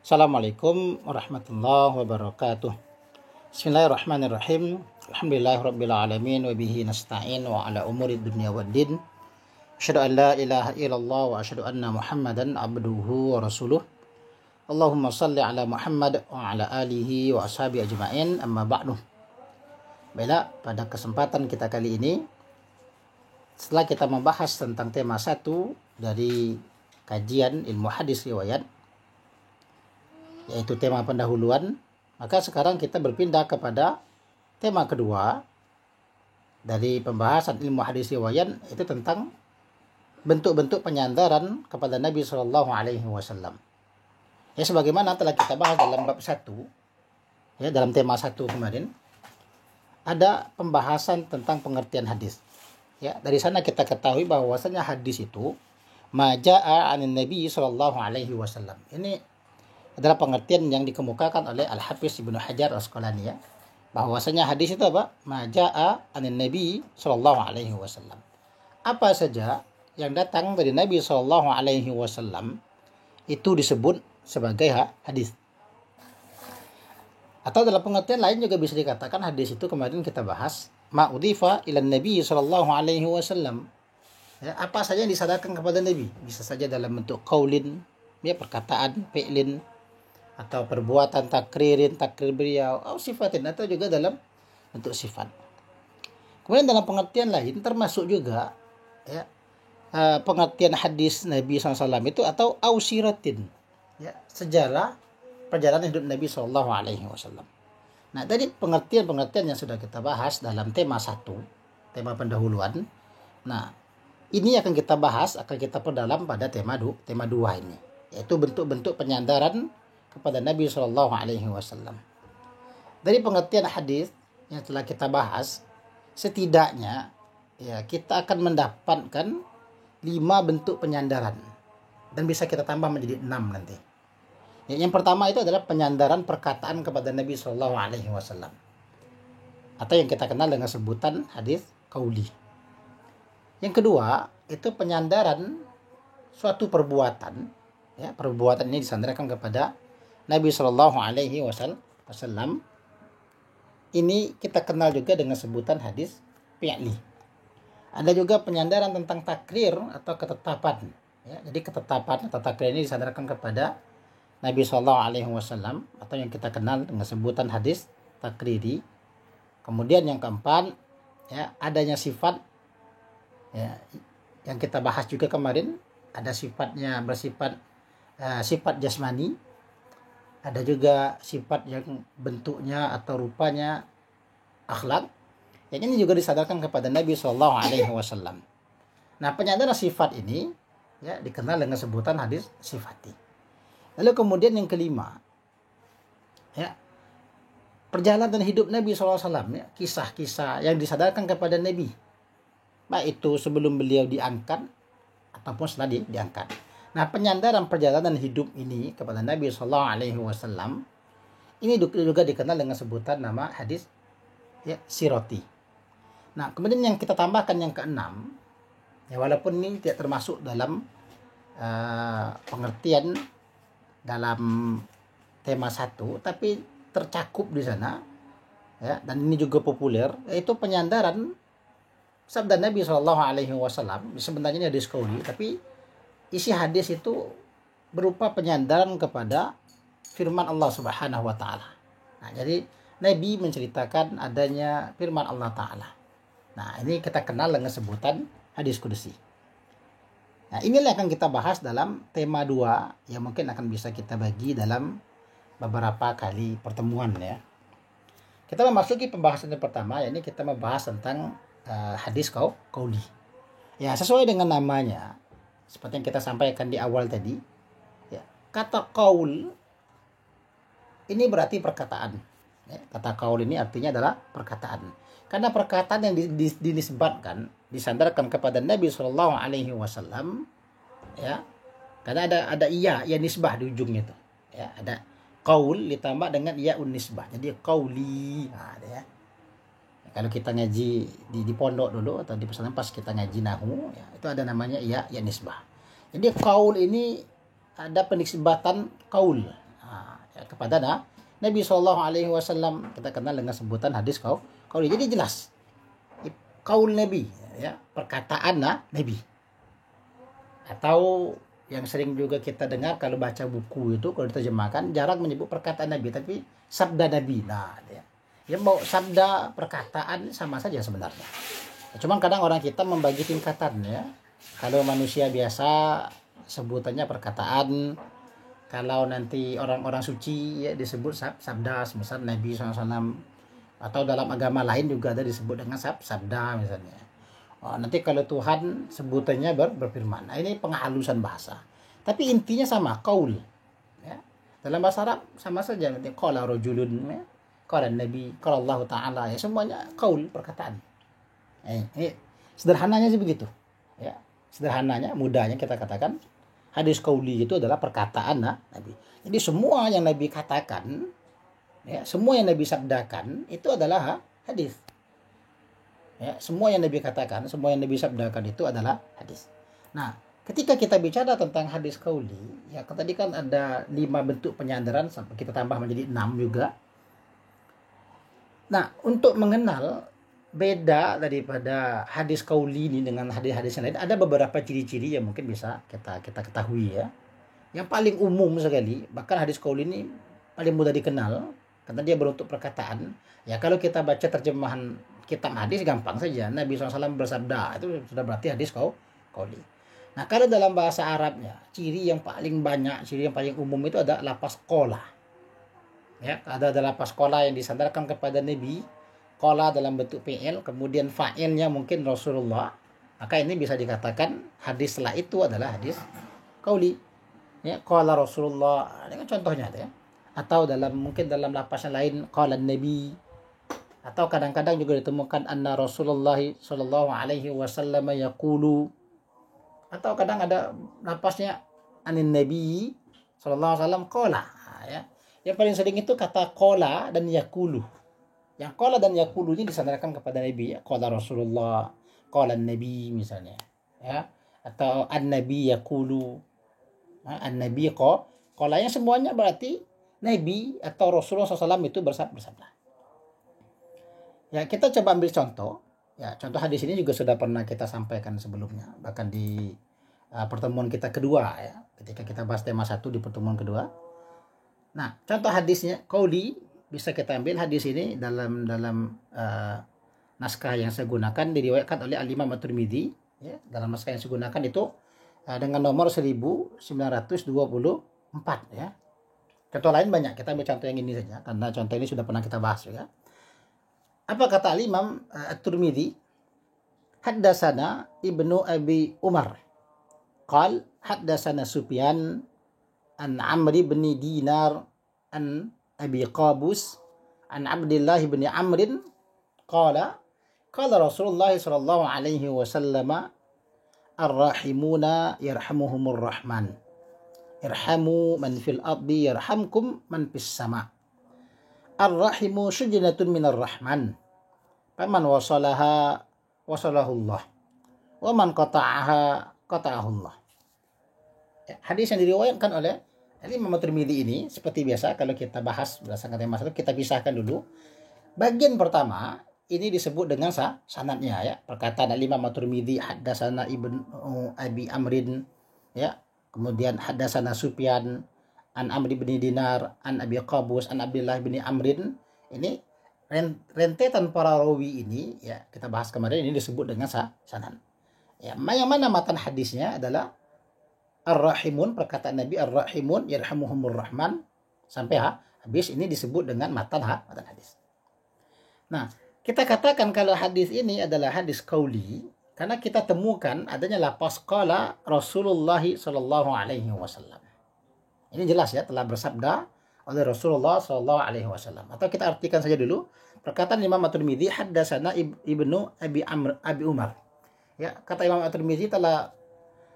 Assalamualaikum warahmatullahi wabarakatuh. Bismillahirrahmanirrahim. Alhamdulillahirabbil alamin wa bihi nasta'in wa ala umuri dunya waddin. Asyhadu an la ilaha illallah wa asyhadu anna Muhammadan abduhu wa rasuluh. Allahumma shalli ala Muhammad wa ala alihi wa ashabi ajmain. Amma ba'du. Baiklah, pada kesempatan kita kali ini, setelah kita membahas tentang tema 1 dari kajian ilmu hadis riwayat, yaitu tema pendahuluan, maka sekarang kita berpindah kepada tema kedua dari pembahasan ilmu hadis riwayat, itu tentang bentuk-bentuk penyandaran kepada Nabi Shallallahu Alaihi Wasallam. Ya, sebagaimana telah kita bahas dalam bab 1, ya, dalam tema 1 kemarin, ada pembahasan tentang pengertian hadis. Ya, dari sana kita ketahui bahwasanya hadis itu maja'a anin Nabi Shallallahu Alaihi Wasallam. Ini adalah pengertian yang dikemukakan oleh Al-Hafiz Ibnu Hajar Al-Asqalani, ya, bahwasanya hadis itu apa? Maja'a anin Nabi sallallahu alaihi wasallam. Apa saja yang datang dari Nabi sallallahu alaihi wasallam itu disebut sebagai hadis. Atau dalam pengertian lain juga bisa dikatakan hadis itu kemarin kita bahas ma'udhifa ilan Nabi sallallahu alaihi wasallam. Ya, apa saja yang disadarkan kepada Nabi, bisa saja dalam bentuk qaulin, ya, perkataan, fi'lin, atau perbuatan, takrir beliau, atau sifatin, atau juga dalam bentuk sifat. Kemudian dalam pengertian lain termasuk juga, ya, pengertian hadis Nabi SAW itu atau ausiratin, ya, sejarah perjalanan hidup Nabi SAW. Nah, tadi pengertian yang sudah kita bahas dalam tema 1, tema pendahuluan. Nah, ini akan kita bahas, akan kita perdalam pada tema 2 ini, yaitu bentuk-bentuk penyandaran kepada Nabi Shallallahu Alaihi Wasallam. Dari pengertian hadis yang telah kita bahas, setidaknya, ya, kita akan mendapatkan 5 bentuk penyandaran, dan bisa kita tambah menjadi 6 nanti. Ya, yang pertama itu adalah penyandaran perkataan kepada Nabi Shallallahu Alaihi Wasallam, atau yang kita kenal dengan sebutan hadis qauli. Yang kedua itu penyandaran suatu perbuatan, ya, perbuatan ini disandarkan kepada Nabi Shallallahu Alaihi Wasallam. Ini kita kenal juga dengan sebutan hadis fi'li. Ada juga penyandaran tentang takrir atau ketetapan. Ya, jadi ketetapan atau takrir ini disandarkan kepada Nabi Shallallahu Alaihi Wasallam, atau yang kita kenal dengan sebutan hadis takriri. Kemudian yang keempat, ya, adanya sifat, ya, yang kita bahas juga kemarin, ada sifatnya bersifat sifat jasmani. Ada juga sifat yang bentuknya atau rupanya akhlak. Yang ini juga disadarkan kepada Nabi Shallallahu Alaihi Wasallam. Nah, penyandaran sifat ini, ya, dikenal dengan sebutan hadis sifati. Lalu kemudian yang kelima, ya, perjalanan hidup Nabi Shallallahu Alaihi Wasallam, ya, kisah-kisah yang disadarkan kepada Nabi, baik itu sebelum beliau diangkat ataupun setelah diangkat. Nah, penyandaran perjalanan hidup ini kepada Nabi Sallallahu Alaihi Wasallam ini juga dikenal dengan sebutan nama hadis, ya, siroti. Nah, kemudian yang kita tambahkan yang keenam, ya, walaupun ini tidak termasuk dalam pengertian dalam tema 1, tapi tercakup di sana, ya, dan ini juga populer, yaitu penyandaran sabda Nabi Sallallahu Alaihi Wasallam. Sebenarnya ini hadis qauli, tapi isi hadis itu berupa penyandaran kepada firman Allah Subhanahu wa taala. Nah, jadi Nabi menceritakan adanya firman Allah taala. Nah, ini kita kenal dengan sebutan hadis qudsi. Nah, inilah yang akan kita bahas dalam tema 2 yang mungkin akan bisa kita bagi dalam beberapa kali pertemuan, ya. Kita memasuki pembahasan yang pertama, yakni kita membahas tentang hadis qauli. Ya, sesuai dengan namanya, seperti yang kita sampaikan di awal tadi, ya, kata qaul ini berarti perkataan. Ya, kata qaul ini artinya adalah perkataan. Karena perkataan yang dinisbatkan, disandarkan kepada Nabi Shallallahu Alaihi Wasallam, ya, karena ada iya nisbah di ujungnya itu. Ya, ada qaul ditambah dengan iya nisbah. Jadi qauli. Nah, ya. Kalau kita ngaji di pondok dulu atau di pesantren pas kita ngaji nahu, ya, itu ada namanya iya nisbah. Jadi qaul ini ada penisbatan kaul kepada Nabi Shallallahu Alaihi Wasallam. Kita kenal dengan sebutan hadis kaul. Jadi jelas kaul Nabi, ya, perkataan Nabi. Atau yang sering juga kita dengar kalau baca buku itu, kalau diterjemahkan jarang menyebut perkataan Nabi, tapi sabda Nabi. Nah, ya mau sabda perkataan sama saja sebenarnya. Cuman kadang orang kita membagi tingkatan, ya. Kalau manusia biasa sebutannya perkataan, kalau nanti orang-orang suci ya disebut sabda, misal Nabi SAW, atau dalam agama lain juga ada disebut dengan sabda misalnya. Nanti kalau Tuhan sebutannya berfirman. Nah, ini penghalusan bahasa. Tapi intinya sama, qaul. Ya. Dalam bahasa Arab sama saja. Qala rajulun, ya. Qala Nabi, qala Allah Ta'ala. Ya, semuanya qaul, perkataan. Sederhananya sih begitu. Ya. Sederhananya, mudahnya kita katakan hadis qauli itu adalah perkataan Nabi. Jadi semua yang Nabi katakan, ya, semua yang Nabi sabdakan itu adalah hadis. Ya, semua yang Nabi katakan, semua yang Nabi sabdakan itu adalah hadis. Nah, ketika kita bicara tentang hadis qauli, ya tadi kan ada 5 bentuk penyandaran, sampai kita tambah menjadi 6 juga. Nah, untuk mengenal beda daripada hadis qauli ini dengan hadis-hadis yang lain, ada beberapa ciri-ciri yang mungkin bisa kita ketahui, ya. Yang paling umum sekali, bahkan hadis qauli ini paling mudah dikenal karena dia berbentuk perkataan. Ya, kalau kita baca terjemahan kitab hadis gampang saja. Nabi SAW bersabda, itu sudah berarti hadis qauli. Nah, kalau dalam bahasa Arabnya, ciri yang paling banyak, ciri yang paling umum itu ada lafaz qala. Ya, ada lafaz qala yang disandarkan kepada Nabi. Qala dalam bentuk fi'il, kemudian fa'ilnya mungkin Rasulullah. Maka ini bisa dikatakan hadis setelah itu adalah hadis qauli. Ya, qala Rasulullah, ini kan contohnya ya. Atau mungkin dalam lafaz yang lain qala Nabi. Atau kadang-kadang juga ditemukan anna Rasulullah sallallahu alaihi wasallam yaqulu. Atau kadang ada lafaznya anin Nabi sallallahu alaihi wasallam qala, ya. Yang paling sering itu kata qala dan yaqulu. Yang qala dan yaqulu ini disandarkan kepada Nabi, ya. Qala Rasulullah, qala Nabi misalnya, ya. Atau an-Nabi yaqulu. An-Nabi qala, yang semuanya berarti Nabi atau Rasulullah SAW itu bersabda. Ya, kita coba ambil contoh. Ya, contoh hadis ini juga sudah pernah kita sampaikan sebelumnya, bahkan di pertemuan kita kedua, ya, ketika kita bahas tema 1 di pertemuan kedua. Nah, contoh hadisnya qauli bisa kita ambil hadis ini dalam naskah yang saya gunakan, diriwayatkan oleh Al-Imam At-Tirmidzi, ya. Dalam naskah yang saya gunakan itu dengan nomor 1924, ya. Contoh lain banyak, kita ambil contoh yang ini saja karena contoh ini sudah pernah kita bahas juga. Apa kata Imam At-Tirmidzi? Haddatsana Ibnu Abi Umar. Qal haddatsana Sufyan an Amr bin Dinar an Abi Qabus an Abdullah bin Amr qala qala Rasulullah sallallahu alaihi wasallam ar-rahimuna yarhamuhumur rahman. Irhamu man fil ardi yarhamkum man fis sama. Ar-rahimu syujnatun minar rahman. Faman wasalaha wasalahullah. Wa man qata'aha qata'ahullah. Hadis yang diriwayatkan oleh Imam At-Tirmidzi ini seperti biasa kalau kita bahas berdasarkan tema satu, kita pisahkan dulu. Bagian pertama ini disebut dengan sanadnya, ya. Perkataan Imam At-Tirmidzi haddatsana Ibnu Abi Amrin, ya. Kemudian haddatsana Sufyan an Amr bin Dinar an Abi Qabus an Abdullah bin Amrin. Ini rentetan para rawi ini, ya, kita bahas kemarin, ini disebut dengan sanad. Ya, yang mana matan hadisnya adalah Ar-Rahimun, perkataan Nabi Ar-Rahimun yarhamuhumur rahman sampai habis, ini disebut dengan matan hadis. Nah, kita katakan kalau hadis ini adalah hadis qauli karena kita temukan adanya lafaz qala Rasulullah sallallahu alaihi wasallam. Ini jelas, ya, telah bersabda oleh Rasulullah sallallahu alaihi wasallam. Atau kita artikan saja dulu perkataan Imam At-Tirmidzi haddatsana Ibnu Abi Umar. Ya, kata Imam At-Tirmidzi telah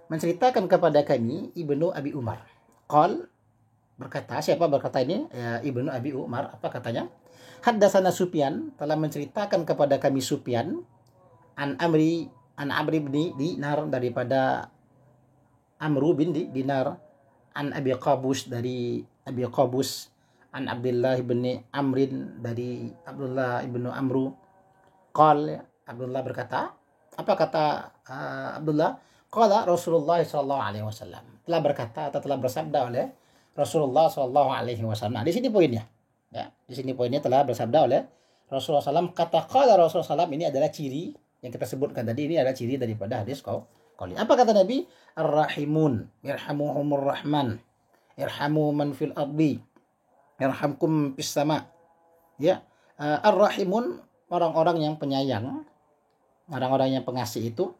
menceritakan kepada kami Ibnu Abi Umar. Qal, berkata, siapa berkata ini? Ya, Ibnu Abi Umar, apa katanya? Haddatsana Sufyan, telah menceritakan kepada kami Sufyan an Amri bin Dinar, daripada Amru bin Dinar an Abi Qabus dari Abi Qabus, an Abdullah bin Amrin dari Abdullah bin Amru. Qal, Abdullah berkata, apa kata Abdullah? Qala Rasulullah sallallahu alaihi wasallam. Telah berkata atau telah bersabda oleh Rasulullah sallallahu alaihi wasallam. Nah, di sini poinnya. Ya, di sini poinnya telah bersabda oleh Rasulullah SAW. Kata qala Rasulullah SAW ini adalah ciri yang kita sebutkan tadi, ini adalah ciri daripada hadis qauli. Apa kata Nabi? Ar-rahimun yarhamuhumur rahman. Irhamu man fil ardi yarhamkum fis sama. Ya, ar-rahimun, orang-orang yang penyayang, orang-orang yang pengasih itu,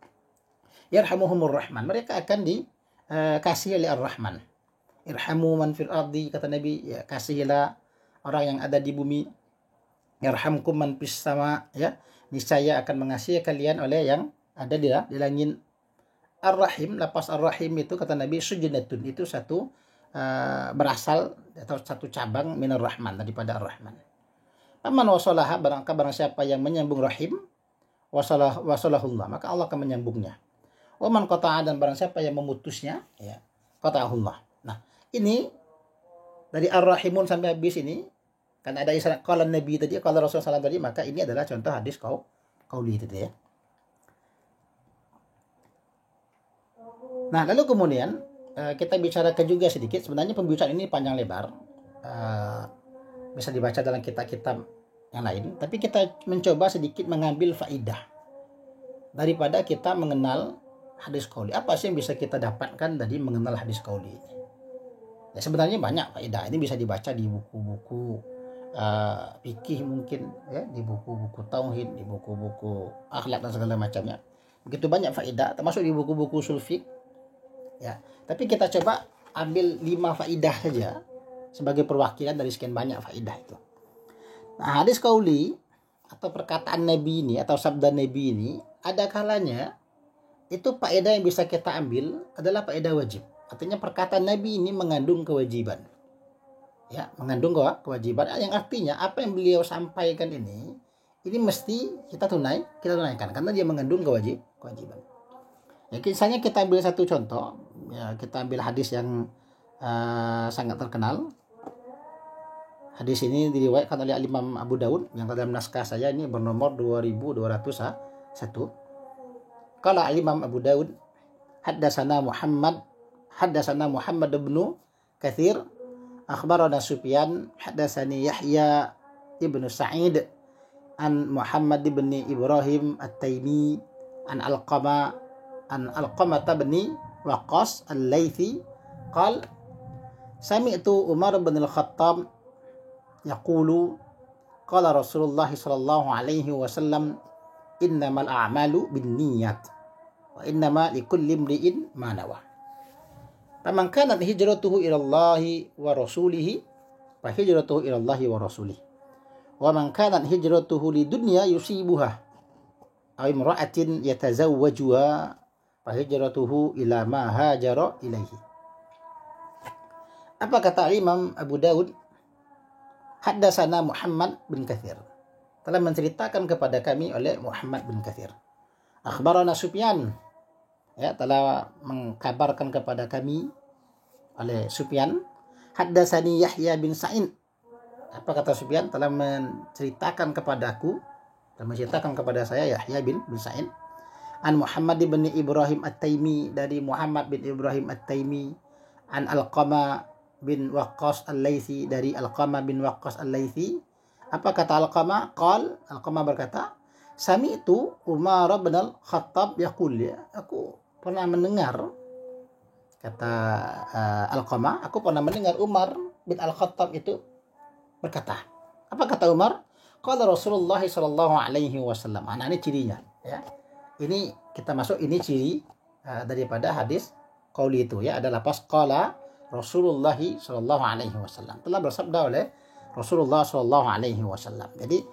yarhamuhumur rahman, mereka akan dikasihi oleh ar-rahman. Irhamu man fil ardi, kata Nabi, ya, kasihilah orang yang ada di bumi. Yarhamkum man fis sama, ya, niscaya akan mengasihi kalian oleh yang ada di langit. Ar-rahim, lapas ar-rahim itu kata Nabi sujunatun, itu satu berasal atau satu cabang minar rahman, daripada ar-rahman. Paman wasalaha, barang siapa yang menyambung rahim, wasalahullah, maka Allah akan menyambungnya. Waman qata'a, dan barang siapa yang memutusnya, ya, qata'ahullah. Nah, ini dari ar-rahimun sampai habis ini, karena ada istilah qala Nabi tadi, qala Rasulullah SAW tadi, maka ini adalah contoh hadis qauli itu ya. Nah, lalu kemudian kita bicarakan juga sedikit, sebenarnya pembicaraan ini panjang lebar, bisa dibaca dalam kitab-kitab yang lain, tapi kita mencoba sedikit mengambil faidah daripada kita mengenal hadis qauli. Apa sih yang bisa kita dapatkan dari mengenal hadis qauli ini? Ya, sebenarnya banyak faidah. Ini bisa dibaca di buku-buku fikih mungkin, ya, di buku-buku tauhid, di buku-buku akhlak dan segala macamnya. Begitu banyak faedah, termasuk di buku-buku ushul fiqh. Ya, tapi kita coba ambil 5 faedah saja sebagai perwakilan dari sekian banyak faedah itu. Nah, hadis qauli atau perkataan Nabi ini atau sabda Nabi ini, ada kalanya itu faedah yang bisa kita ambil adalah faedah wajib. Artinya perkataan Nabi ini mengandung kewajiban. Ya, mengandung kewajiban, yang artinya apa yang beliau sampaikan ini mesti kita tunaikan karena dia mengandung kewajiban. Ya, misalnya kita ambil satu contoh, ya, kita ambil hadis yang sangat terkenal. Hadis ini diriwayatkan oleh Imam Abu Daud, yang dalam naskah saya ini bernomor 2201. Qala Imam Abu Daud, haddatsana Muhammad bin Katsir, akhbarana Sufyan, haddatsani Yahya ibnu Sa'id an Muhammad bin Ibrahim At-Taimi an Alqamah bin Waqqas Al-Laythi qal sami'tu Umar bin Al-Khattab yaqulu qala Rasulullah sallallahu alaihi wasallam innamal a'malu binniyat wa innama likulli imri'in ma nawa. Faman kanat hijratuhu ila Allahi wa rasulihi fa hijratuhu ila Allahi wa rasulihi. Wa man kanat hijratuhu lidunya yusibuha aw imra'atin yatazawwajuha fa hijratuhu ila ma hajara ilaihi. Apa kata Imam Abu Daud? Haddatsana Muhammad bin Katsir, telah menceritakan kepada kami oleh Muhammad bin Katsir. Akhbarana Sufyan, ya, telah mengkabarkan kepada kami oleh Sufyan. Haddatsani Yahya bin Sa'id. Apa kata Sufyan? Telah menceritakan kepada saya Yahya bin Sa'id. An Muhammad bin Ibrahim At-Taimi, dari Muhammad bin Ibrahim At-Taimi. An Alqamah bin Waqqas Al-Laythi, dari Alqamah bin Waqqas Al-Laythi. Apa kata Alqamah? Alqamah berkata, sami'tu Umar bin Al-Khattab yaqul, ya, aku pernah mendengar, kata Alqamah, aku pernah mendengar Umar bin Al-Khattab itu berkata. Apa kata Umar? Qala Rasulullah sallallahu alaihi wasallam. Nah, ini cirinya, ya. Ini kita masuk, ini ciri daripada hadis qauli itu, ya, adalah pas qala Rasulullah sallallahu alaihi wasallam, telah bersabda oleh Rasulullah sallallahu alaihi wasallam. Jadi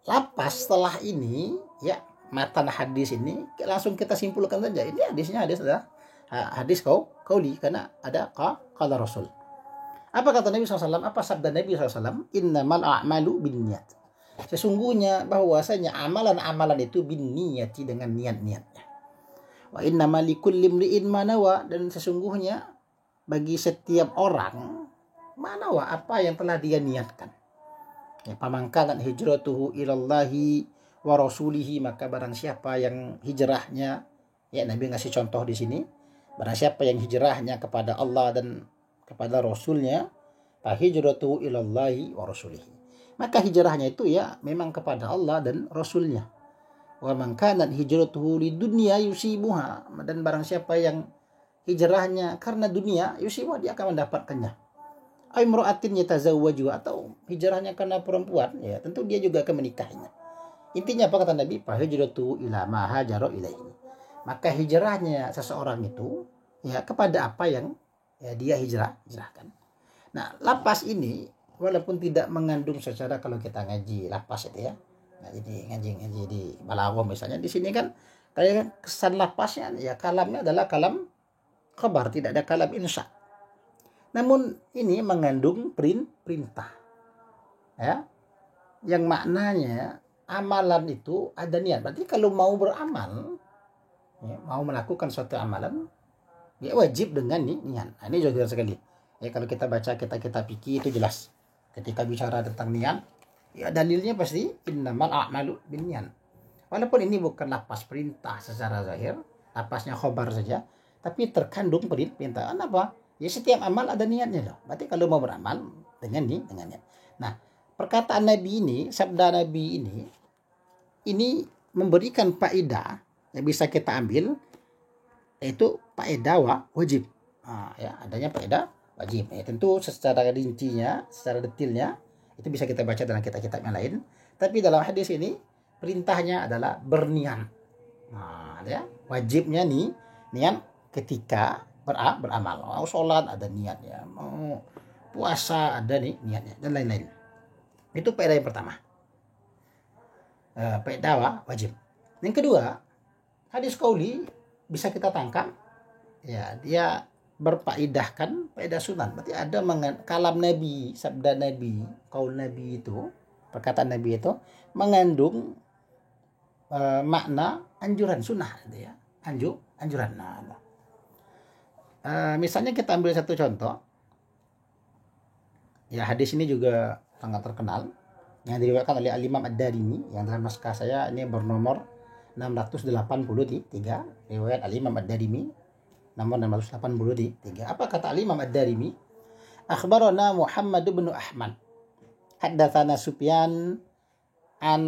lapas setelah ini, ya, matan hadis ini langsung kita simpulkan saja, ini hadisnya adalah hadis qauli karena ada qala Rasul. Apa kata Nabi SAW? Apa sabda Nabi SAW? Innamal a'malu binniyat. Sesungguhnya bahwasanya amalan-amalan itu binniyati, dengan niat-niatnya. Wa innamal likulli imri'in ma nawa, dan sesungguhnya bagi setiap orang mana apa yang telah dia niatkan. Ya, pamangkanan hijratuhu ilallahi wa rasulihi, maka barang siapa yang hijrahnya, ya Nabi ngasih contoh di sini, barang siapa yang hijrahnya kepada Allah dan kepada Rasulnya, fa hijratuhu ilallahi wa rasulihi, maka hijrahnya itu ya memang kepada Allah dan Rasulnya. Wa man kanat hijratuhu lidunya yusibuha, dan barang siapa yang hijrahnya karena dunia, yusibuha, dia akan mendapatkannya. Imra'atin yatazawwaju, atau hijrahnya karena perempuan, ya tentu dia juga akan menikahinya. Intinya apa kata Nabi? Fa hijratu ila ma hajara ilaihi. Maka hijrahnya seseorang itu ya kepada apa yang ya dia hijrahkan. Nah, lapas ini walaupun tidak mengandung secara, kalau kita ngaji lapas itu ya. Nah, jadi ngaji di balaghah misalnya, di sini kan kayak kesan lapasnya ya kalamnya adalah kalam khabar, tidak ada kalam insya. Namun ini mengandung perintah, ya, yang maknanya amalan itu ada niat. Berarti kalau mau beramal, ya, mau melakukan suatu amalan, ya wajib dengan niat. Nah, ini juga sekali. Ya, kalau kita baca kitab fikih itu jelas. Ketika bicara tentang niat, ya dalilnya pasti innamal a'malu binniyat. Walaupun ini bukan lapas perintah secara zahir, lapasnya khobar saja, tapi terkandung perintah. Apa? Ya setiap amal ada niatnya loh. Berarti kalau mau beramal dengan niat. Nah, perkataan Nabi ini, sabda Nabi ini memberikan faedah yang bisa kita ambil, yaitu faedah wajib. Nah, ya adanya faedah wajib. Ya, tentu secara rincinya, secara detailnya itu bisa kita baca dalam kitab-kitab yang lain. Tapi dalam hadis ini perintahnya adalah berniat. Nah, ya wajibnya niat ketika beramal. Mau sholat ada niatnya, mau puasa ada niatnya, dan lain-lain. Itu faedah yang pertama, faedah wajib. Yang kedua, hadis qauli bisa kita tangkap ya dia berfaedahkan faedah sunan. Berarti ada kalam Nabi, sabda Nabi, qaul Nabi itu, perkataan Nabi itu mengandung makna anjuran sunnah gitu ya, anjuran. Misalnya kita ambil satu contoh, ya hadis ini juga sangat terkenal yang diriwayatkan oleh Al-Imam Ad-Darimi, yang dalam naskah saya ini bernomor 683, riwayat Al-Imam Ad-Darimi nomor 683. Apa kata Al-Imam Ad-Darimi? Akhbarana Muhammad bin Ahmad, haddatsana Sufyan an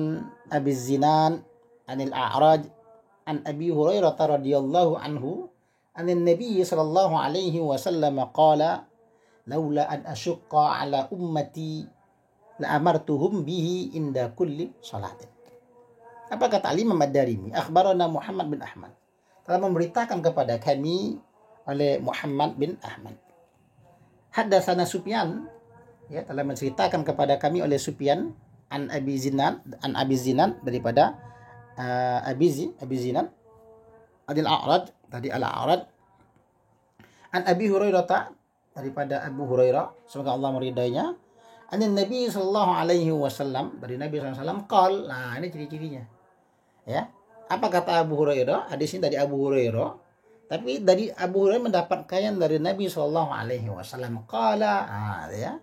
Abi Zinan anil A'raj an Abi Hurairah radhiyallahu anhu an Nabi sallallahu alaihi wasallam qala laula an ashqa ala ummati la amartuhum bihi inda kulli salatin. Apa kata Imam Ad-Darimi? Akhbarana Muhammad bin Ahmad, telah memberitakan kepada kami oleh Muhammad bin Ahmad. Haddatsana Sufyan, ya telah menceritakan kepada kami oleh Sufyan an Abi Zinan daripada Abi Zinan adil A'raj, tadi Al-A'raj, an Abi Hurairah, daripada Abu Hurairah semoga Allah meridainya, an Nabi sallallahu alaihi wasallam, dari Nabi sallallahu alaihi wasallam qal. Nah, ini ciri-cirinya. Ya. Apa kata Abu Hurairah? Hadis ini dari Abu Hurairah, tapi dari Abu Hurairah mendapatkan dari Nabi sallallahu alaihi wasallam qala. Ah, ya.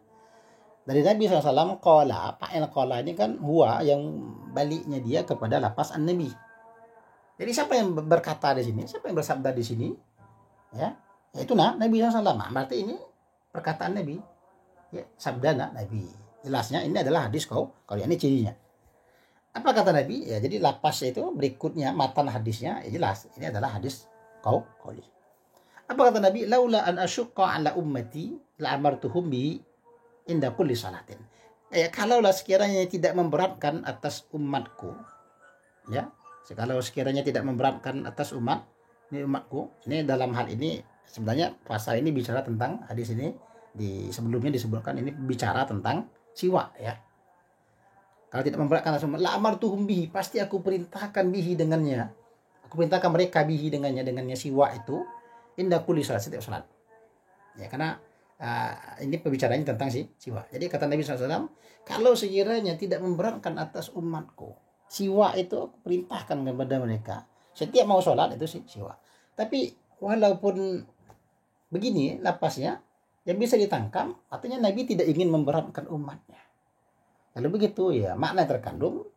Dari Nabi SAW qala. Fa'il qala ini kan huwa, yang baliknya dia kepada lafaz an-nabi. Jadi siapa yang berkata di sini? Siapa yang bersabda di sini? Ya, yaitu Nabi SAW. Berarti ini perkataan Nabi. Ya, sabda Nabi. Jelasnya ini adalah hadis kalau ini cirinya. Apa kata Nabi? Ya, jadi lafaz itu berikutnya matan hadisnya ya jelas. Ini adalah hadis qauli. Apa kata Nabi? Laula an asyqa ala ummati la amartuhum bi inda kulli salatin. Ya, kalaulah sekiranya tidak memberatkan atas umatku, ya, kalau sekiranya tidak memberatkan atas umatku, ini dalam hal ini sebenarnya pasal ini bicara tentang hadis ini, sebelumnya disebutkan ini bicara tentang siwak, ya. Kalau tidak memberatkan atas umat, la amartuhum bihi, pasti aku perintahkan bihi dengannya. Aku perintahkan mereka bihi dengannya siwak itu inda kulli salat, setiap salat. Ya, karena ini pembicaranya tentang siwak. Jadi kata Nabi SAW, kalau sekiranya tidak memberatkan atas umatku, siwak itu aku perintahkan kepada mereka. Setiap mau sholat itu siwak. Tapi walaupun begini lapasnya yang bisa ditangkap, artinya Nabi tidak ingin memberatkan umatnya. Kalau begitu ya makna terkandung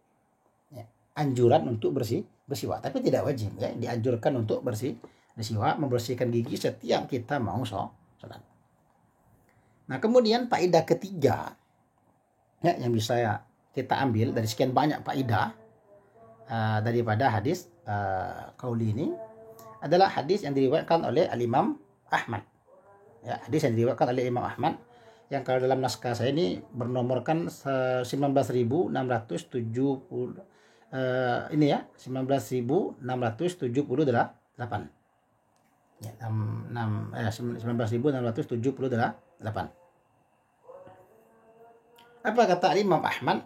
ya, anjuran untuk bersiwak, tapi tidak wajib ya, dianjurkan untuk bersiwak, membersihkan gigi setiap kita mau sholat. Nah, kemudian faedah ketiga ya, yang bisa kita ambil dari sekian banyak faedah daripada hadis qauli ini adalah hadis yang diriwayatkan oleh Al-Imam Ahmad. Ya, hadis yang diriwayatkan oleh Imam Ahmad yang kalau dalam naskah saya ini bernomorkan 19.670 ini ya, 19.678. Ya, 19.678. Apa kata Imam Ahmad?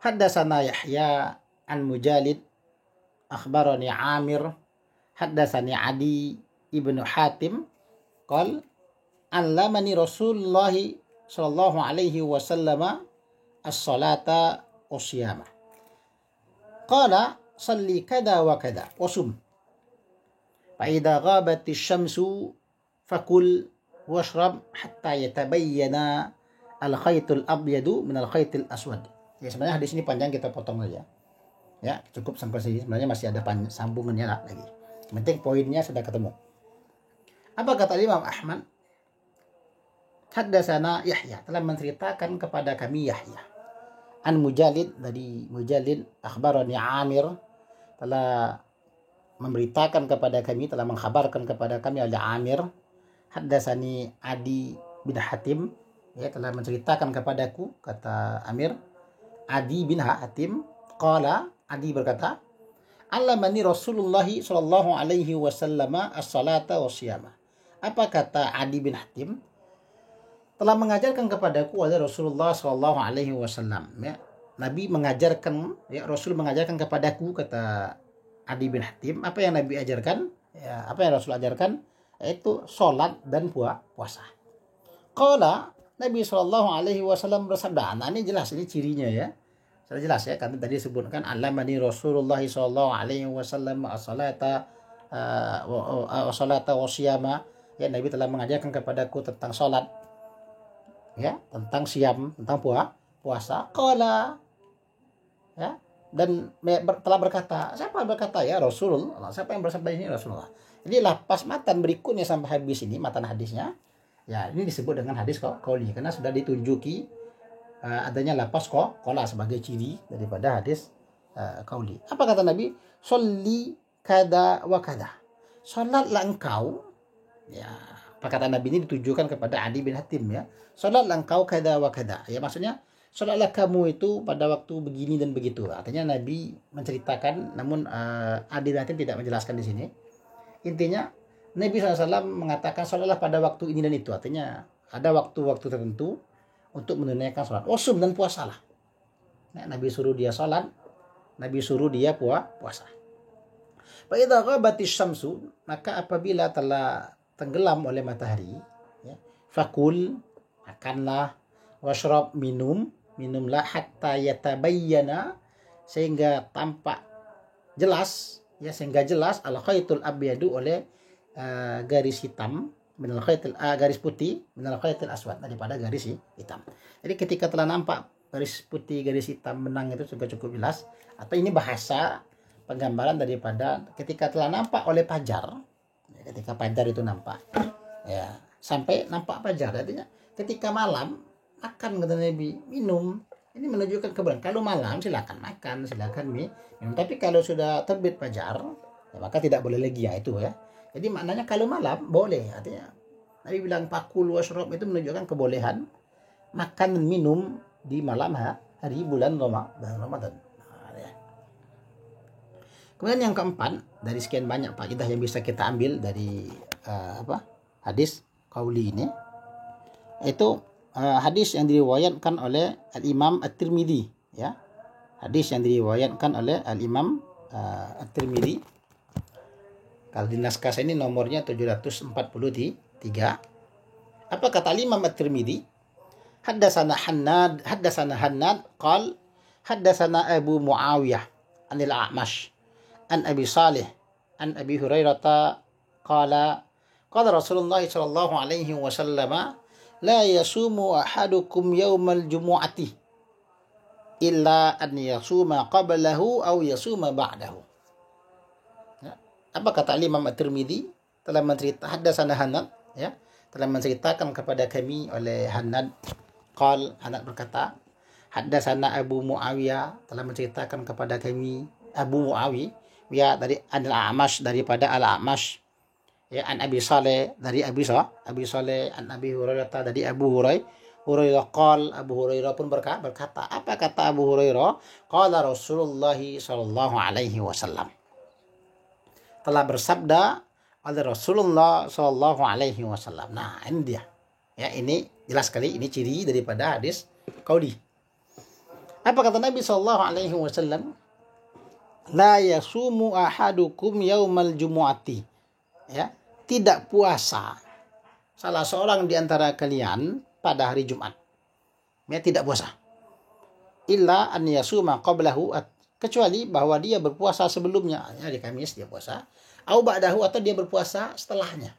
Haddatsana Yahya an Mujalid akhbarani Amir haddatsani Adi ibnu Hatim qal allamani Rasulullah sallallahu alaihi wasallam as-salata was-siyama qala salli kada wa kada wasum fa idza ghabat asy-syamsu fakul washrab hatta yatabayyana al-khaytul abyadu min al-khaytil aswad. Ya, sebenarnya hadis ini panjang, kita potong saja. Ya, cukup sampai sini. Sebenarnya masih ada sambungannya lagi. Yang penting poinnya sudah ketemu. Apa kata Imam Ahmad? Haddatsana Yahya, telah menceritakan kepada kami Yahya. An Mujalid, dari Mujalid, akhbarani Amir, telah memberitakan kepada kami, telah mengkhabarkan kepada kami oleh Amir. Haddatsani Adi bin Hatim, ya, telah menceritakan kepadaku, kata Amir, Adi bin Hatim, qala, Adi berkata, allamani Rasulullah sallallahu alaihi wasallam as-salata was-siyama. Apa kata Adi bin Hatim? Telah mengajarkan kepadaku oleh Rasulullah sallallahu alaihi wasallam, ya. Nabi mengajarkan, ya, Rasul mengajarkan kepadaku, kata Adi bin Hatim. Apa yang Nabi ajarkan? Ya, apa yang Rasul ajarkan? Yaitu salat dan puasa. Qala, Nabi sallallahu alaihi wasallam bersabda. Nah, ini jelas, ini cirinya ya. Sudah jelas ya, karena tadi disebutkan allamani Rasulullah sallallahu alaihi wasallam as-salata was-siyama. Ya, Nabi telah mengajarkan kepadaku tentang salat, ya, tentang siam, tentang puasa. Qala, ya, dan telah berkata, siapa berkata? Ya, Rasulullah. Siapa yang bersabda ini? Rasulullah. Jadi lapas matan berikutnya sampai habis ini, matan hadisnya, ya, ini disebut dengan hadis qauli karena sudah ditunjuki adanya lapas qala sebagai ciri daripada hadis qauli. Apa kata Nabi? Sholli kada wa kada. Salatlah engkau, ya. Apa kata Nabi ini ditujukan kepada Adi bin Hatim, ya. Salatlah engkau kada wa kada. Ya, maksudnya salatlah kamu itu pada waktu begini dan begitu. Artinya Nabi menceritakan, namun Adi bin Hatim tidak menjelaskan di sini. Intinya Nabi SAW mengatakan salatlah pada waktu ini dan itu. Artinya ada waktu-waktu tertentu untuk menunaikan salat. Wasum, dan puasalah. Nah, Nabi suruh dia salat, Nabi suruh dia puasa. Fa idza ghabatis syamsu, maka apabila telah tenggelam oleh matahari, ya, fakul, makanlah, washrab, minumlah, hatta yatabayyana, sehingga tampak jelas, ya, sehingga jelas al-khaytul abyadu, oleh garis hitam, minal khaytil garis putih, minal khaytil aswad, daripada garis hitam. Jadi ketika telah nampak garis putih, garis hitam benang, itu juga cukup jelas. Atau ini bahasa penggambaran daripada ketika telah nampak oleh fajar, ya, ketika fajar itu nampak, ya, sampai nampak fajar. Artinya ketika malam makan, kata Nabi, minum. Ini menunjukkan kebenaran. Kalau malam silakan makan, silakan minum. Tapi kalau sudah terbit fajar, ya, maka tidak boleh lagi, ya, itu ya. Jadi maknanya kalau malam boleh. Artinya Nabi bilang pakul washrab, itu menunjukkan kebolehan makan dan minum di malam hari bulan Ramadan. Nah, ya. Kemudian yang keempat, dari sekian banyak faedah yang bisa kita ambil dari hadis qauli ini, itu hadis yang diriwayatkan oleh Al-Imam At-Tirmidzi, ya. Hadis yang diriwayatkan oleh Al-Imam At-Tirmidzi. Kalau di naskah ini nomornya 743. Apa kata Imam At-Tirmidzi? Haddatsana Hannad qal haddatsana Abu Muawiyah anil A'mash an Abi Salih an Abi Hurairah qala Qala Rasulullah sallallahu alaihi wasallam, la yasumu ahadukum yaumal jumu'ati illa an yasuma qablahu aw yasuma ba'dahu. Ya. Apa kata Imam At-Tirmidzi telah haddatsana Hannad, ya, telah menceritakan kepada kami oleh Hannad, Hannad berkata, haddatsana Abu Muawiyah, telah menceritakan kepada kami Abu Muawiyah dari Al-A'mash, daripada Al-A'mash, ya, an Abi Saleh dari Abi Saleh, an Abi Hurairah dari Abu Hurairah Abu Hurairah pun berkata, apa kata Abu Hurairah? Qala Rasulullah sallallahu alaihi wasallam, telah bersabda oleh Rasulullah sallallahu alaihi wasallam. Nah, ini dia. Ya, ini jelas sekali, ini ciri daripada hadis qauli. Apa kata Nabi sallallahu alaihi wasallam? La yasumu ahadukum yaumal jumu'ati. Ya, tidak puasa salah seorang di antara kalian pada hari Jumat. Ya, tidak puasa. Illa an yasuma qablahu, kecuali bahwa dia berpuasa sebelumnya. Ya, di Kamis dia puasa. Au ba'dahu, atau dia berpuasa setelahnya.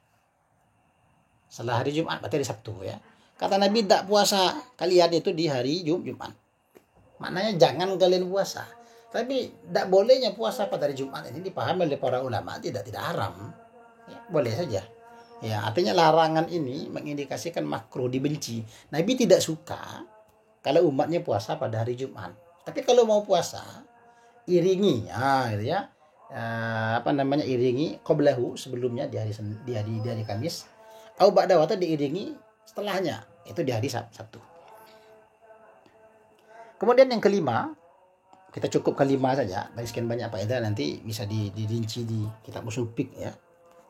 Setelah hari Jumat, berarti hari Sabtu, ya. Kata Nabi, tidak puasa kalian itu di hari Jumat. Maknanya jangan kalian puasa. Tapi tidak bolehnya puasa pada hari Jumat ini dipahami oleh para ulama tidak haram. Ya, boleh saja. Ya, artinya larangan ini mengindikasikan makruh, dibenci. Nabi tidak suka kalau umatnya puasa pada hari Jumat. Tapi kalau mau puasa, iringi, gitu ya. Iringi qablahu, sebelumnya di hari Kamis. Au ba'dahu, atau diiringi setelahnya, itu di hari Sabtu. Kemudian yang kelima, kita cukup kelima saja. Dari sekian banyak faedah nanti bisa dirinci di kitab Ushul Fiqh, ya.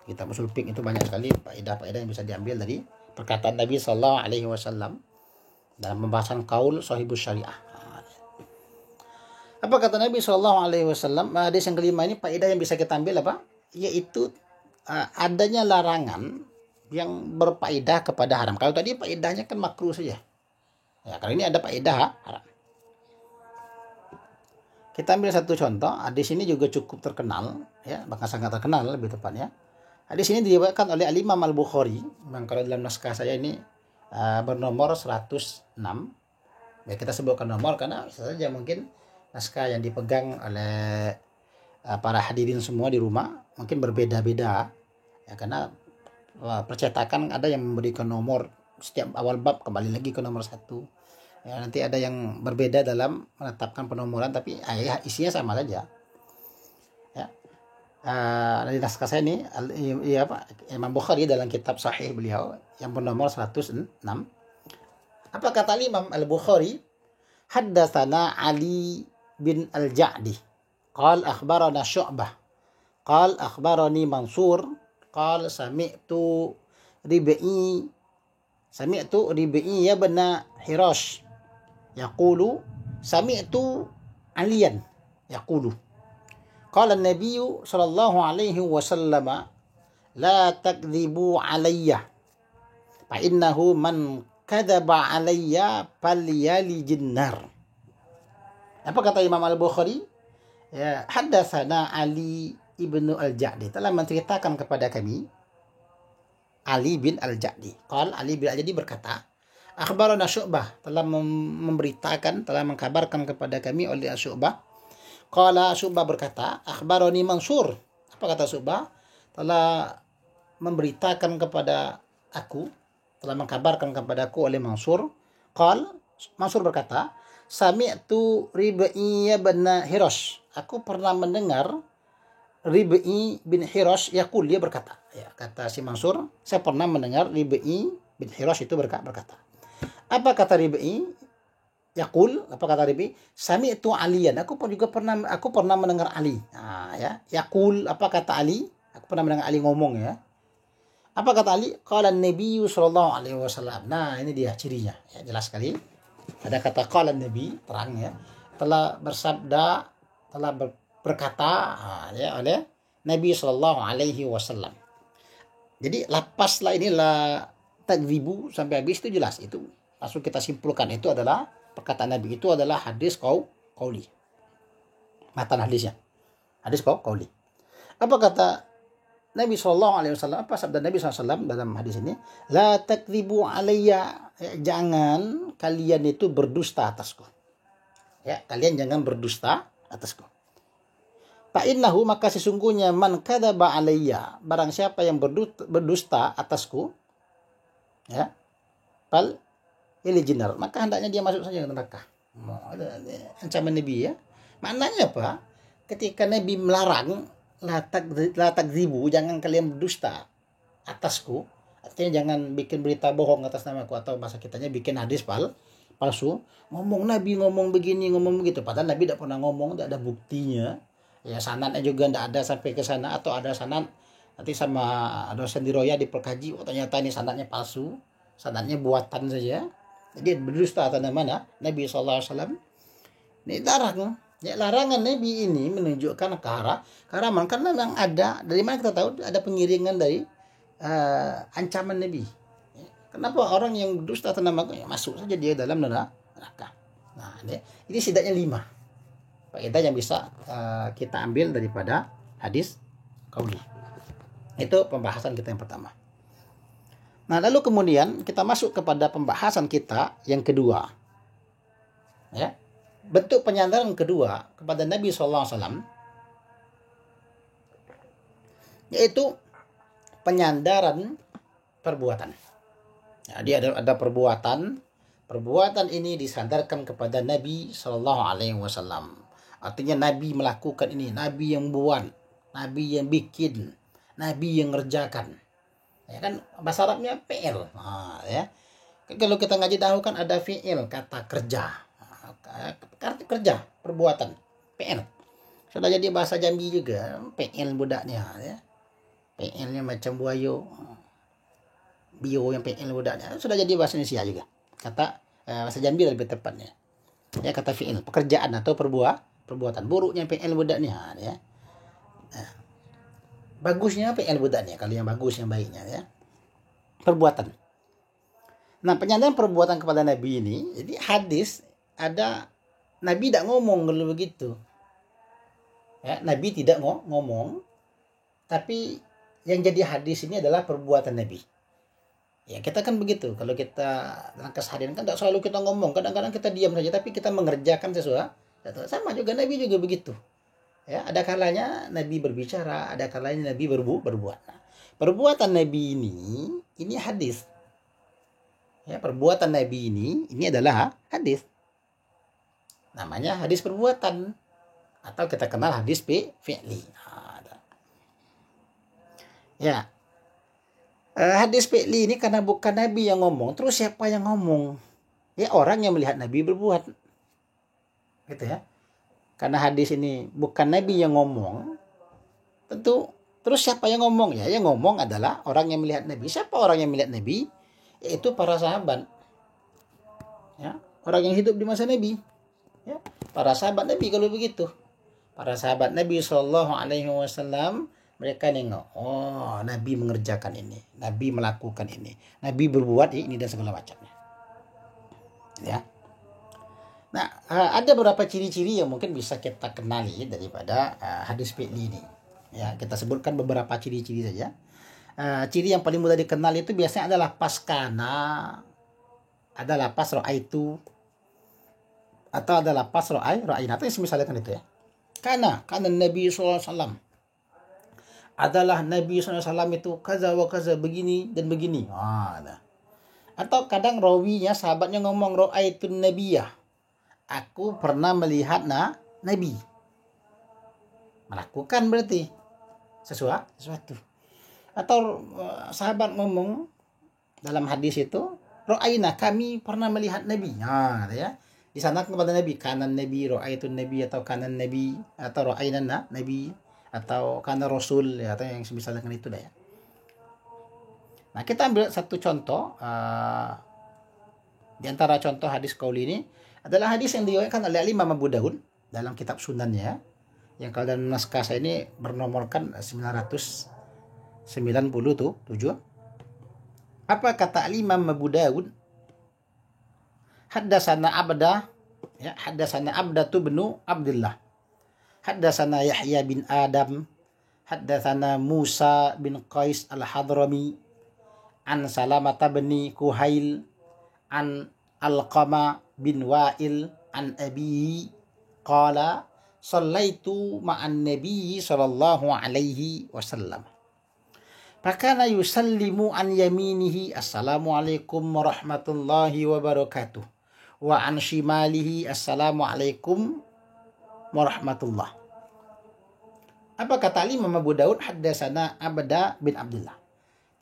Kitab Ushul Fiqh itu banyak sekali faedah-faedah yang bisa diambil dari perkataan Nabi sallallahu alaihi wasallam dalam pembahasan qaul sahibus syariah. Apa kata Nabi sallallahu alaihi wasallam? Hadis yang kelima ini faedah yang bisa kita ambil apa? Yaitu adanya larangan yang berfaedah kepada haram. Kalau tadi faedahnya kan makruh saja. Ya, kali ini ada faedah haram. Kita ambil satu contoh. Hadis ini juga cukup terkenal, ya, bahkan sangat terkenal lebih tepatnya. Hadis ini diriwayatkan oleh Al-Imam Al-Bukhari. Memang kalau dalam naskah saya ini bernomor 106. Ya, kita sebutkan nomor karena saja mungkin naskah yang dipegang oleh para hadirin semua di rumah mungkin berbeda-beda. Ya, karena percetakan ada yang memberikan nomor setiap awal bab kembali lagi ke nomor 1. Ya, nanti ada yang berbeda dalam menetapkan penomoran, tapi isinya sama saja. Ya. Dari naskah saya ini Imam Bukhari dalam kitab Sahih beliau yang bernomor 106. Apa kata Imam Al-Bukhari? Haddatsana Ali bin Al-Ja'di qala akhbarana Syu'bah qala akhbarani Mansur qala sami'tu Rib'i ya bana Hirash yaqulu sami'tu Aliyan yaqulu qala an-nabiy sallallahu alaihi wasallam la takdzibu alayya fa innahu man kadzaba alayya falyalijin nar. Apa kata Imam Al-Bukhari? Ya, haddatsana Ali ibnu Al-Ja'di, telah menceritakan kepada kami Ali bin Al-Ja'di. Ali bin Al-Ja'di berkata, akhbarana Syu'bah, telah memberitakan, telah mengkabarkan kepada kami oleh Syu'bah. Syu'bah berkata, akhbarani Mansur. Apa kata Syu'bah? Telah memberitakan kepada aku, telah mengkabarkan kepadaku oleh Mansur. Mansur berkata, sami'tu Rib'i bin Hirash. Aku pernah mendengar Rib'i bin Hirash yaqul, dia berkata. Ya, kata si Mansur, saya pernah mendengar Rib'i bin Hirash itu berkata. Apa kata Rib'i? Yaqul, apa kata Rib'i? Sami'tu Aliyan. Aku pernah mendengar Ali. Nah, ya. Yaqul, apa kata Ali? Aku pernah mendengar Ali ngomong, ya. Apa kata Ali? Qala an-Nabi sallallahu alaihi wasallam. Nah, ini dia cirinya. Ya, jelas sekali. Ada kata qala an-Nabi, terang, ya. Telah bersabda, telah berkata, ya, oleh Nabi sallallahu alaihi wasallam. Jadi lapaslah inilah takdzibu sampai habis itu jelas. Itu langsung kita simpulkan itu adalah perkataan Nabi, itu adalah hadis qauli. Matan hadisnya. Hadis qauli. Apa kata Nabi SAW, apa sabda Nabi SAW dalam hadis ini? La takdzibu alayya, ya, jangan kalian itu berdusta atasku. Ya, kalian jangan berdusta atasku. Fa innahu, maka sesungguhnya man kadzaba alayya, barang siapa yang berdusta atasku, ya, fal ilijinar, maka hendaknya dia masuk saja ke neraka. Ancaman Nabi, ya. Maknanya apa? Ketika Nabi melarang la takdzibu, jangan kalian berdusta atasku, artinya jangan bikin berita bohong atas namaku, atau bahasa kitanya bikin hadis palsu. Nabi ngomong begini, ngomong begitu, padahal Nabi tidak pernah ngomong, tidak ada buktinya. Ya, sanadnya juga tidak ada sampai ke sana, atau ada sanad nanti sama dosen di Roya diperkaji, ternyata ini sanadnya palsu, sanadnya buatan saja. Jadi berdusta atas nama Nabi SAW. Ini larang. Ya, larangan Nabi ini menunjukkan keharaman, karena memang ada, dari mana kita tahu ada pengiringan dari ancaman Nabi. Ya, kenapa orang yang berdusta atas nama, ya, masuk saja dia dalam neraka. Nah, ini setidaknya 5 faedah yang bisa kita ambil daripada hadis qauli. Itu pembahasan kita yang pertama. Nah, lalu kemudian kita masuk kepada pembahasan kita yang kedua. Ya. Bentuk penyandaran kedua kepada Nabi SAW, yaitu penyandaran perbuatan. Jadi ada perbuatan ini disandarkan kepada Nabi SAW. Artinya Nabi melakukan ini, Nabi yang buat, Nabi yang bikin, Nabi yang ngerjakan. Ya kan, bahasa Arabnya fi'il. Nah, ya. Kalau kita ngaji dahulu kan ada fi'il, kata kerja. Kerja, perbuatan, fi'il. Sudah jadi bahasa Jambi juga, fi'il budaknya, ya. Fi'ilnya macam buayo. Bio yang fi'il budaknya. Sudah jadi bahasa Indonesia juga. Kata bahasa Jambi lebih tepatnya. Ya, kata fi'il, pekerjaan atau perbuatan. Buruknya fi'il budaknya, ya. Nah, bagusnya fi'il budaknya, kalau yang bagus, yang baiknya, ya. Perbuatan. Nah, penyandaran perbuatan kepada Nabi ini, jadi hadis ada Nabi tidak ngomong kalau begitu. Ya, Nabi tidak ngomong, tapi yang jadi hadis ini adalah perbuatan Nabi. Ya, kita kan begitu. Kalau kita dalam keseharian kan tidak selalu kita ngomong, kadang-kadang kita diam saja, tapi kita mengerjakan sesuatu. Sama juga Nabi juga begitu. Ya, ada kalanya Nabi berbicara, ada kalanya Nabi berbuat. Nah, perbuatan Nabi ini hadis. Ya, perbuatan Nabi ini adalah hadis. Namanya hadis perbuatan, atau kita kenal hadis fi'li. Ya. Hadis fi'li ini karena bukan Nabi yang ngomong, terus siapa yang ngomong? Ya, orang yang melihat Nabi berbuat. Gitu ya. Karena hadis ini bukan Nabi yang ngomong, tentu terus siapa yang ngomong? Ya, yang ngomong adalah orang yang melihat Nabi. Siapa orang yang melihat Nabi? Yaitu para sahabat. Ya, orang yang hidup di masa Nabi. Ya, para sahabat Nabi kalau begitu. Para sahabat Nabi SAW, mereka nengok, oh, Nabi mengerjakan ini, Nabi melakukan ini, Nabi berbuat ini dan segala macamnya. Ya. Nah, ada beberapa ciri-ciri yang mungkin bisa kita kenali daripada hadis fi'li ini. Ya, kita sebutkan beberapa ciri-ciri saja. Ciri yang paling mudah dikenal itu biasanya adalah pas kana, ada lapas ra'aitu, atau ada lapas ra'aina, atau misalnya kan itu ya. Karena Nabi SAW adalah Nabi SAW itu kaza wa kaza, begini dan begini. Atau kadang rawinya, sahabatnya ngomong ra'aitun nabiyah, aku pernah melihat Nabi. Melakukan berarti sesuatu. Atau sahabat ngomong dalam hadis itu, ra'aina, kami pernah melihat Nabi. Nah, ya. Di sana kepada Nabi, kanan Nabi, ra'aitun Nabi, atau kanan Nabi, atau ra'ainan Nabi, atau kanan Rasul, ya, atau yang semisal dengan itu dah ya. Nah, kita ambil satu contoh di antara contoh hadis qauli ini adalah hadis yang diriwayatkan oleh Imam Abu Daud dalam kitab Sunannya, yang kalau dalam naskah saya ini bernomorkan 997. Apa kata Imam Abu Daud? Haddasana Abda, ya, haddasana Abdatu bin Abdullah, haddasana Yahya bin Adam, haddatsana Musa bin Qais al-Hadrami an Salamah bin Kuhail an Alqama bin Wa'il an Abi qala sallaitu ma'an Nabi sallallahu alaihi wasallam. Fakana yusallimu an yaminihi assalamualaikum warahmatullahi wabarakatuh wa an shimalihi assalamualaikum warahmatullah. Apa kata Imam Abu Daud? Haddatsana Abda bin Abdullah.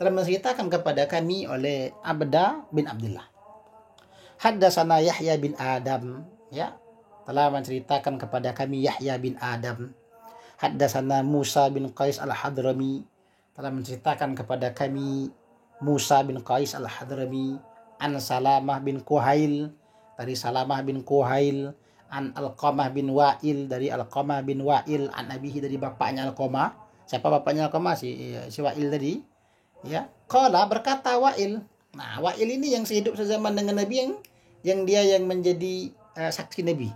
Telah menceritakan kepada kami oleh Abda bin Abdullah. Haddatsana Yahya bin Adam, ya, telah menceritakan kepada kami Yahya bin Adam. Haddatsana Musa bin Qais al-Hadrami, telah menceritakan kepada kami Musa bin Qais al-Hadrami. An Salamah bin Kuhail, dari Salamah bin Kuhail. An Alqamah bin Wa'il, dari Alqamah bin Wa'il. An abihi, dari bapaknya Alqamah. Siapa bapaknya Alqamah? Si Wa'il tadi, ya. Qala, berkata Wa'il. Nah, Wa'il ini yang sehidup sezaman dengan Nabi, yang dia yang menjadi saksi Nabi.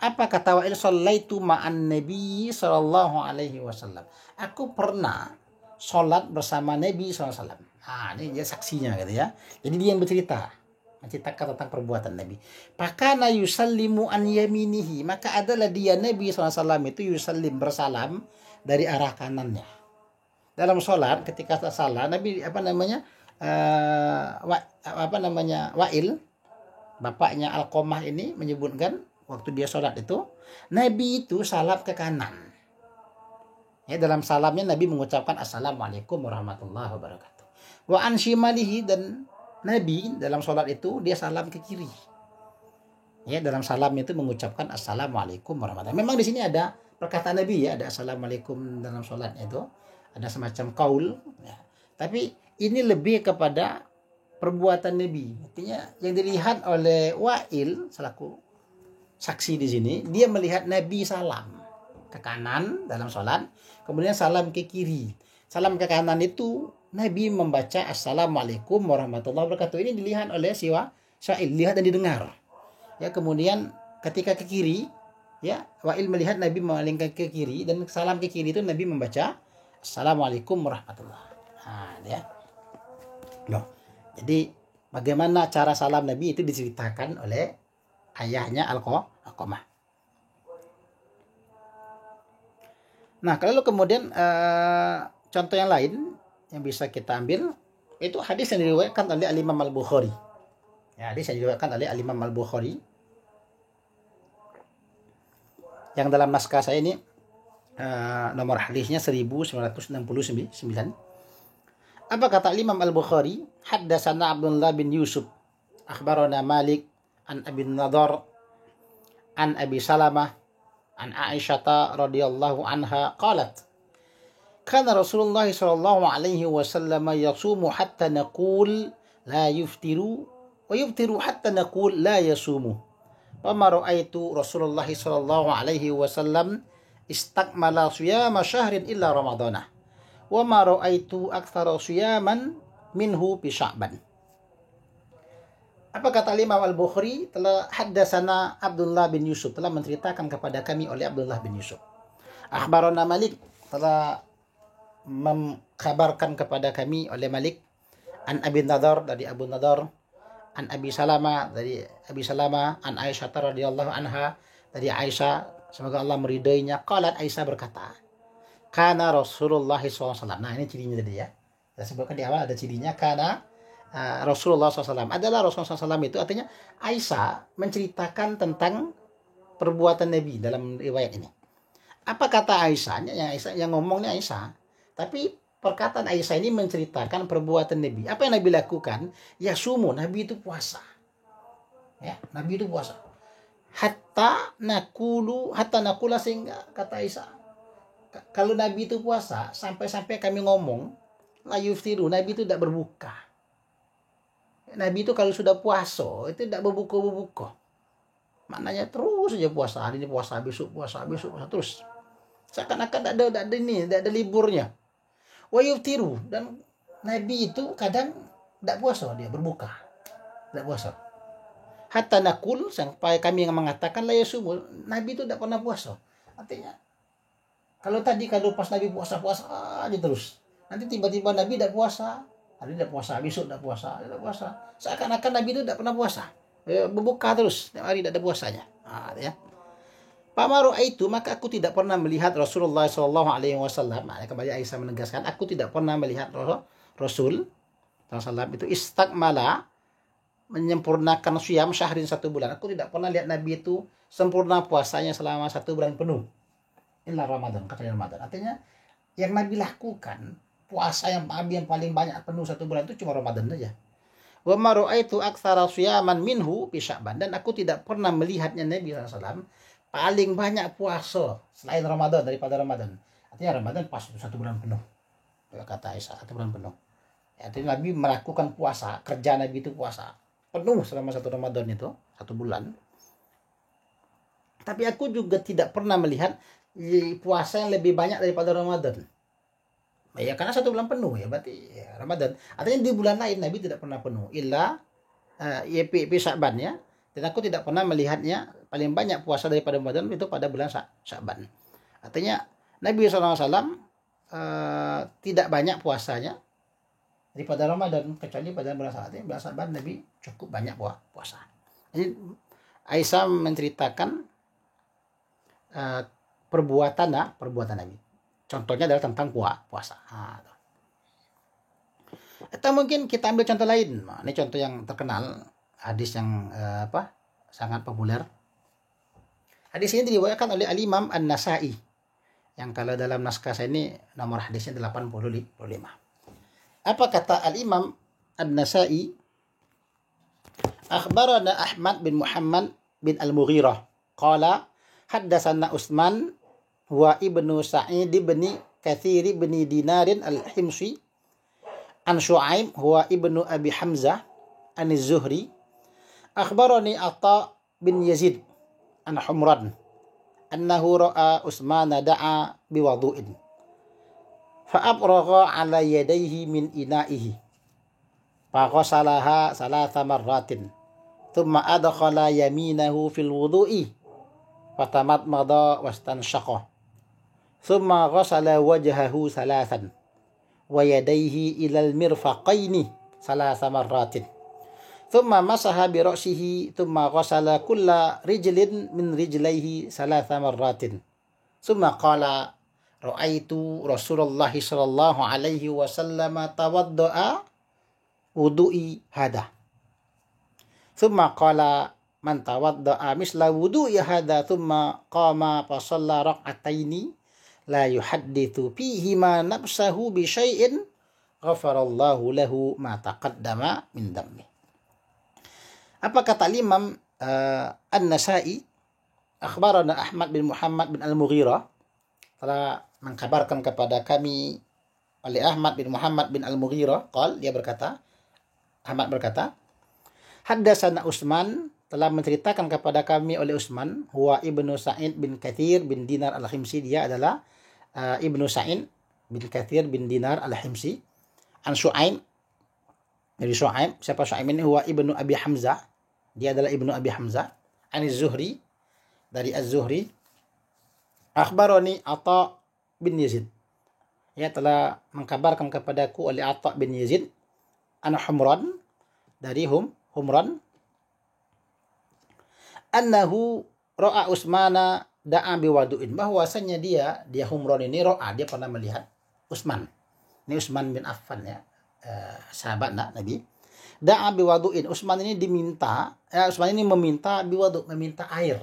Apa kata Wa'il? Shallaitu ma'an Nabi sallallahu alaihi wasallam. Aku pernah sholat bersama Nabi SAW. Nah, ini dia saksinya gitu ya. Jadi dia yang bercerita, menceritakan tentang perbuatan Nabi. Fakana yusallimu an yaminihi, maka adalah dia Nabi SAW itu yusallim, bersalam dari arah kanannya. Dalam sholat ketika salah, Nabi Wa'il, bapaknya Alqamah ini menyebutkan waktu dia sholat itu, Nabi itu salam ke kanan. Ya, dalam salamnya Nabi mengucapkan assalamualaikum warahmatullahi wabarakatuh. Wa an shimalihi, dan Nabi dalam sholat itu dia salam ke kiri. Ya, dalam salamnya itu mengucapkan assalamualaikum warahmatullahi wabarakatuh. Memang di sini ada perkataan Nabi, ya, ada assalamualaikum dalam sholatnya itu, ada semacam qaul, ya. Tapi ini lebih kepada perbuatan Nabi. Artinya yang dilihat oleh Wa'il selaku saksi di sini, dia melihat Nabi salam ke kanan dalam sholat, kemudian salam ke kiri. Salam ke kanan itu Nabi membaca assalamualaikum warahmatullahi wabarakatuh. Ini dilihat oleh si Wa'il, lihat dan didengar. Ya, kemudian ketika ke kiri, ya, Wa'il melihat Nabi melingkar ke kiri, dan salam ke kiri itu Nabi membaca assalamualaikum warahmatullahi. Nah, ya. Loh. Jadi bagaimana cara salam Nabi itu diceritakan oleh ayahnya Alqamah. Nah, kalau kemudian contoh yang lain yang bisa kita ambil itu hadis yang diriwayatkan oleh Al-Imam Al-Bukhari. Ya, hadis yang diriwayatkan oleh Al-Imam Al-Bukhari. Yang dalam naskah saya ini nomor hadisnya 1969. Apa kata Imam Al-Bukhari? Haddatsana Abdullah bin Yusuf, akhbarana Malik an Abi Nadhr an Abi Salamah an Aisyah radhiyallahu anha qalat kana Rasulullah sallallahu alaihi wasallam yasumu hatta naqul la yuftiru wa yuftiru hatta naqul la yasumu. Fama ra'aitu Rasulullah sallallahu alaihi wasallam istakmala siyama syahrin illa ramadhanah. Wa ma ra'aitu aktsara siyaman minhu fi Sya'ban. Apa kata Imam Al-Bukhari? Telah haddatsana Abdullah bin Yusuf, telah menceritakan kepada kami oleh Abdullah bin Yusuf. Akhbarana Malik, telah mengkabarkan kepada kami oleh Malik. An Abi Nadhr, dari Abu Nadhr. An Abi Salama, dari Abi Salama. An Aisyah radhiyallahu anha, dari Aisyah, semoga Allah meridainya. Qalat, Aisyah berkata, kana Rasulullah SAW. Nah, ini cirinya tadi ya. Saya sebutkan di awal ada cirinya, kana Rasulullah SAW. Adalah Rasulullah SAW itu artinya Aisyah menceritakan tentang perbuatan Nabi dalam riwayat ini. Apa kata Aisyah? Yang ngomongnya Aisyah. Tapi perkataan Aisyah ini menceritakan perbuatan Nabi. Apa yang Nabi lakukan? Ya sumu, Nabi itu puasa. Ya, Nabi itu puasa. Hatta nakula, sehingga kata Aisyah, kalau Nabi itu puasa, sampai-sampai kami ngomong, la yuftiru, Nabi itu tidak berbuka. Nabi itu kalau sudah puasa, itu tidak berbuka-buka. Maknanya terus saja puasa. Hari ini puasa, besok puasa, terus. Seakan-akan tidak ada liburnya. Wa yuftiru, dan Nabi itu kadang tidak puasa, dia berbuka. Tidak puasa. Hatta nakul, sampai kami yang mengatakan la yasumu, Nabi itu tidak pernah puasa. Artinya Kalau pas Nabi puasa-puasa aja terus. Nanti tiba-tiba Nabi tidak puasa. Hari tidak puasa, besok tidak puasa, tidak puasa. Seakan-akan Nabi itu tidak pernah puasa. Berbuka terus, setiap hari tidak ada puasanya. Ya. Pamaru itu maka aku tidak pernah melihat Rasulullah Shallallahu Alaihi Wasallam. Kembali Aisyah menegaskan, aku tidak pernah melihat Rasul SAW itu istakmala menyempurnakan syam syahrin 1 bulan. Aku tidak pernah lihat Nabi itu sempurna puasanya selama 1 bulan penuh. Inilah Ramadan, katanya Ramadan. Artinya yang Nabi lakukan puasa yang paling banyak penuh 1 bulan itu cuma Ramadan saja. Wa ma ra'aitu aktsara siyaman minhu fi Sya'ban, dan aku tidak pernah melihatnya Nabi SAW paling banyak puasa selain Ramadan daripada Ramadan. Artinya Ramadan pas itu 1 bulan penuh. Kata Aisyah 1 bulan penuh. Artinya Nabi melakukan puasa, kerja Nabi itu puasa penuh selama 1 Ramadan itu 1 bulan. Tapi aku juga tidak pernah melihat puasa yang lebih banyak daripada Ramadan. Ya karena 1 bulan penuh ya berarti ya, Ramadan. Artinya di bulan lain Nabi tidak pernah penuh. Illa Sya'ban ya. Dan aku tidak pernah melihatnya paling banyak puasa daripada Ramadan itu pada bulan Sya'ban. Artinya Nabi SAW tidak banyak puasanya daripada Ramadan, kecuali pada bulan Sya'ban Nabi cukup banyak puasa. Jadi Aisyah menceritakan perbuatan Nabi. Contohnya adalah tentang puasa. Atau mungkin kita ambil contoh lain. Ini contoh yang terkenal, hadis yang sangat populer. Hadis ini diriwayatkan oleh Al-Imam An-Nasa'i. Yang kalau dalam naskah saya ini nomor hadisnya 85. Apa kata Al-Imam An-Nasa'i? Akhbarana Ahmad bin Muhammad bin Al-Mughirah qala haddatsana Utsman wa ibnu Sa'id bin Katsir bin Dinarin al-Himsi an Syu'aib huwa ibnu Abi Hamzah an Az-Zuhri akhbarani Atha bin Yazid an Humran annahu ra'a Utsman da'a biwudu'in fa'abragha 'ala yadayhi min ina'ihi faghasalaha 3 marratin thumma adkhala yaminahu fil wudu'i fatamadmada wastanshaqa thumma ghasala wajhahu 3 wa yadayhi ilal mirfaqaini 3 marratin thumma masaha bi ra'sihi thumma ghasala kulla rijlin min rijlaihi 3 marratin thumma qala ra'aitu Rasulullah sallallahu alaihi wasallam tawadda'a wudu'i hada thumma qala man tawadda'a misla wudu'i hada thumma qama fa shalla rak'ataini la yuhadditsu fihi ma nafsahu bi syai'in ghafarallahu lahu ma taqaddama min dhanbi. Apa kata Imam An-Nasa'i? Akhbarana Ahmad bin Muhammad bin Al-Mughirah, telah mengkabarkan kepada kami oleh Ahmad bin Muhammad bin Al-Mughirah, dia berkata, Ahmad berkata, haddatsana Utsman, telah menceritakan kepada kami oleh Utsman, huwa ibnu Sa'id bin Katsir bin Dinar al-Himsi, dia adalah ibnu Sa'id bin Katsir bin Dinar al-Himsi, an Syu'aib, dari Syu'aib. Siapa Syu'aib ini? Huwa ibnu Abi Hamzah, dia adalah ibnu Abi Hamzah, an Az-Zuhri, dari Az-Zuhri, akhbarani Atha bin Yazid, ia telah mengkabarkan kepadaku oleh Atha bin Yazid, an Humran, dari Humran, annahu ra'a Utsmana da'a biwadu'in, bahwasanya dia Humran ini ra'a, dia pernah melihat Utsman. Ini Utsman bin Affan ya, sahabat Nabi. Da'a biwadu'in, Utsman ini Utsman ini meminta biwadu, meminta air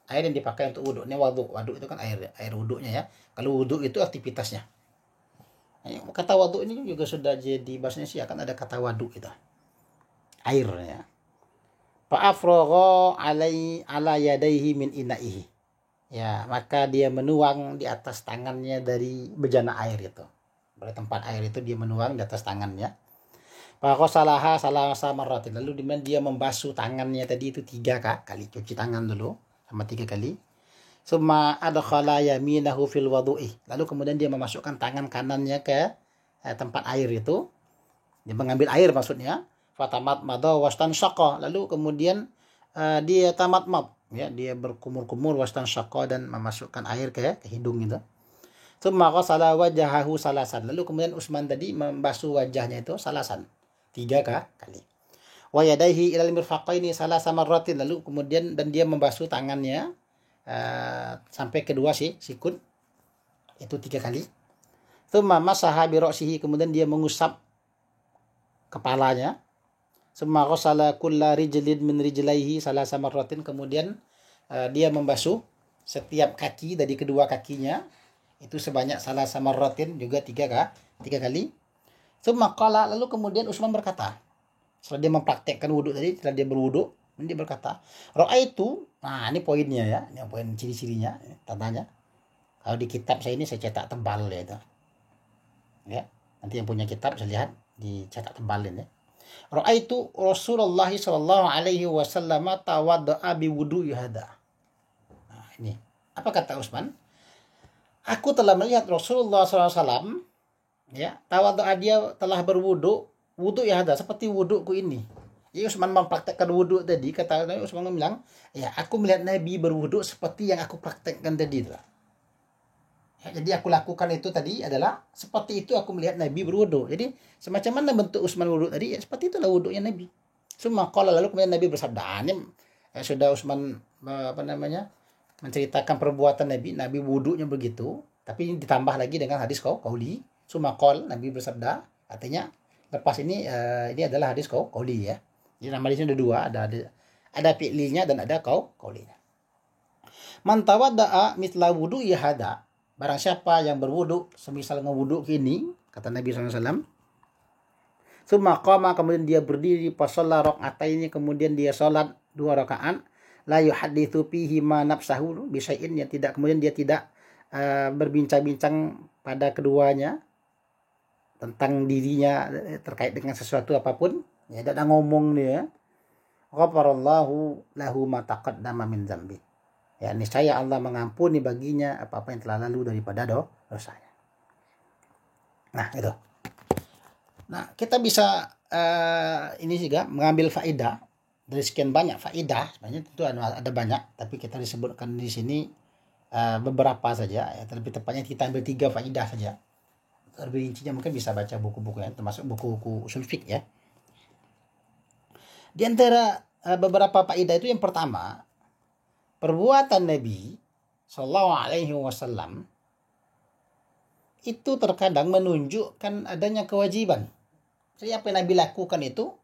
yang dipakai untuk wudu. Ini wadu itu kan air wudunya ya. Kalau wudu itu aktivitasnya. Kata wadu ini juga sudah jadi bahasa Indonesia, kan ada kata wadu itu, air ya. Fa'afragha ala yadayhi min ina'ihi, ya, maka dia menuang di atas tangannya dari bejana air itu. Dari tempat air itu dia menuang di atas tangannya. Faghasalaha 3 marratin, lalu dia membasuh tangannya tadi itu 3 kali, cuci tangan dulu sama 3 kali. Summa adkhala yaminahu fil wudu'i, lalu kemudian dia memasukkan tangan kanannya ke tempat air itu, dia mengambil air maksudnya. Fatamadmada wastanshaqa, lalu kemudian dia tamadmad ya, dia berkumur-kumur, wastanshaqa, dan memasukkan air ke hidung itu. Tsumma ghasala wajhahu salasan. Lalu kemudian Utsman tadi membasuh wajahnya itu salasan. 3 kali. Wa yadaihi ilal mirfaqaini salasa marratin. Lalu kemudian dan dia membasuh tangannya sampai kedua sikut. Itu 3 kali. Tsumma masaha bi ra'sihi, kemudian dia mengusap kepalanya. Tsumma ghasala kulla rijlin min rijlaihi salasa marratin. Kemudian dia membasuh setiap kaki dari kedua kakinya itu sebanyak salasa marratin, juga 3 kali. Tsumma qala, lalu kemudian Utsman berkata, setelah dia mempraktekkan wudhu tadi, setelah dia berwudhu, dia berkata, ra'aitu, nah ini poinnya ya, ini poin ciri-cirinya, tandanya. Kalau di kitab saya ini saya cetak tebal ya itu. Ya, nanti yang punya kitab saya lihat dicetak tebalin ya. Ra'aitu Rasulullah sallallahu alaihi wasallam tawadda'a bi wudu'i hada. Nah, ini. Apa kata Utsman? Aku telah melihat Rasulullah sallallahu alaihi wasallam ya, tawadda'a, dia telah berwudu, wudu ya hada, seperti wuduku ini. Ya, Utsman mempraktekkan wudu tadi, kata Utsman bilang, ya aku melihat Nabi berwudu seperti yang aku praktekkan tadi itu. Ya, jadi aku lakukan itu tadi adalah seperti itu aku melihat Nabi berwudu. Jadi semacam mana bentuk Utsman wudu tadi, ya seperti itulah wudunya Nabi. Semua qala, lalu kemudian Nabi bersabda, ini sudah Utsman menceritakan perbuatan Nabi wudunya begitu, tapi ini ditambah lagi dengan hadis qauli. Summa qala, Nabi bersabda, artinya lepas ini adalah hadis qauli ya. Jadi nama di sini ada 2, ada fi'linya dan ada qaulinya. Man tawadda'a mithla wudu'i hada, barang siapa yang berwudu semisal ngewudu ini, kata Nabi SAW. Summa qama, kemudian dia berdiri, fasalla raq'ataini, kemudian dia salat 2 rakaat, la yuhadditsu fihi ma nafsahu bi syai'in, yang tidak, kemudian dia tidak berbincang-bincang pada keduanya tentang dirinya terkait dengan sesuatu apapun, ya, tidak ngomong dia. Ghafarallahu lahu ma taqaddama min dzambi. Ya, niscaya Allah mengampuni baginya apa-apa yang telah lalu daripada dosanya. Nah, itu. Nah, kita bisa ini juga mengambil faedah dari sekian banyak faedah. Sebenarnya itu ada banyak, tapi kita disebutkan di sini beberapa saja. Ya, terlebih tepatnya kita ambil 3 faedah saja. Lebih rincinya mungkin bisa baca buku-buku ya, termasuk buku-buku usul fiqh ya. Di antara beberapa faedah itu, yang pertama, perbuatan Nabi Sallallahu Alaihi Wasallam itu terkadang menunjukkan adanya kewajiban. Jadi apa yang Nabi lakukan itu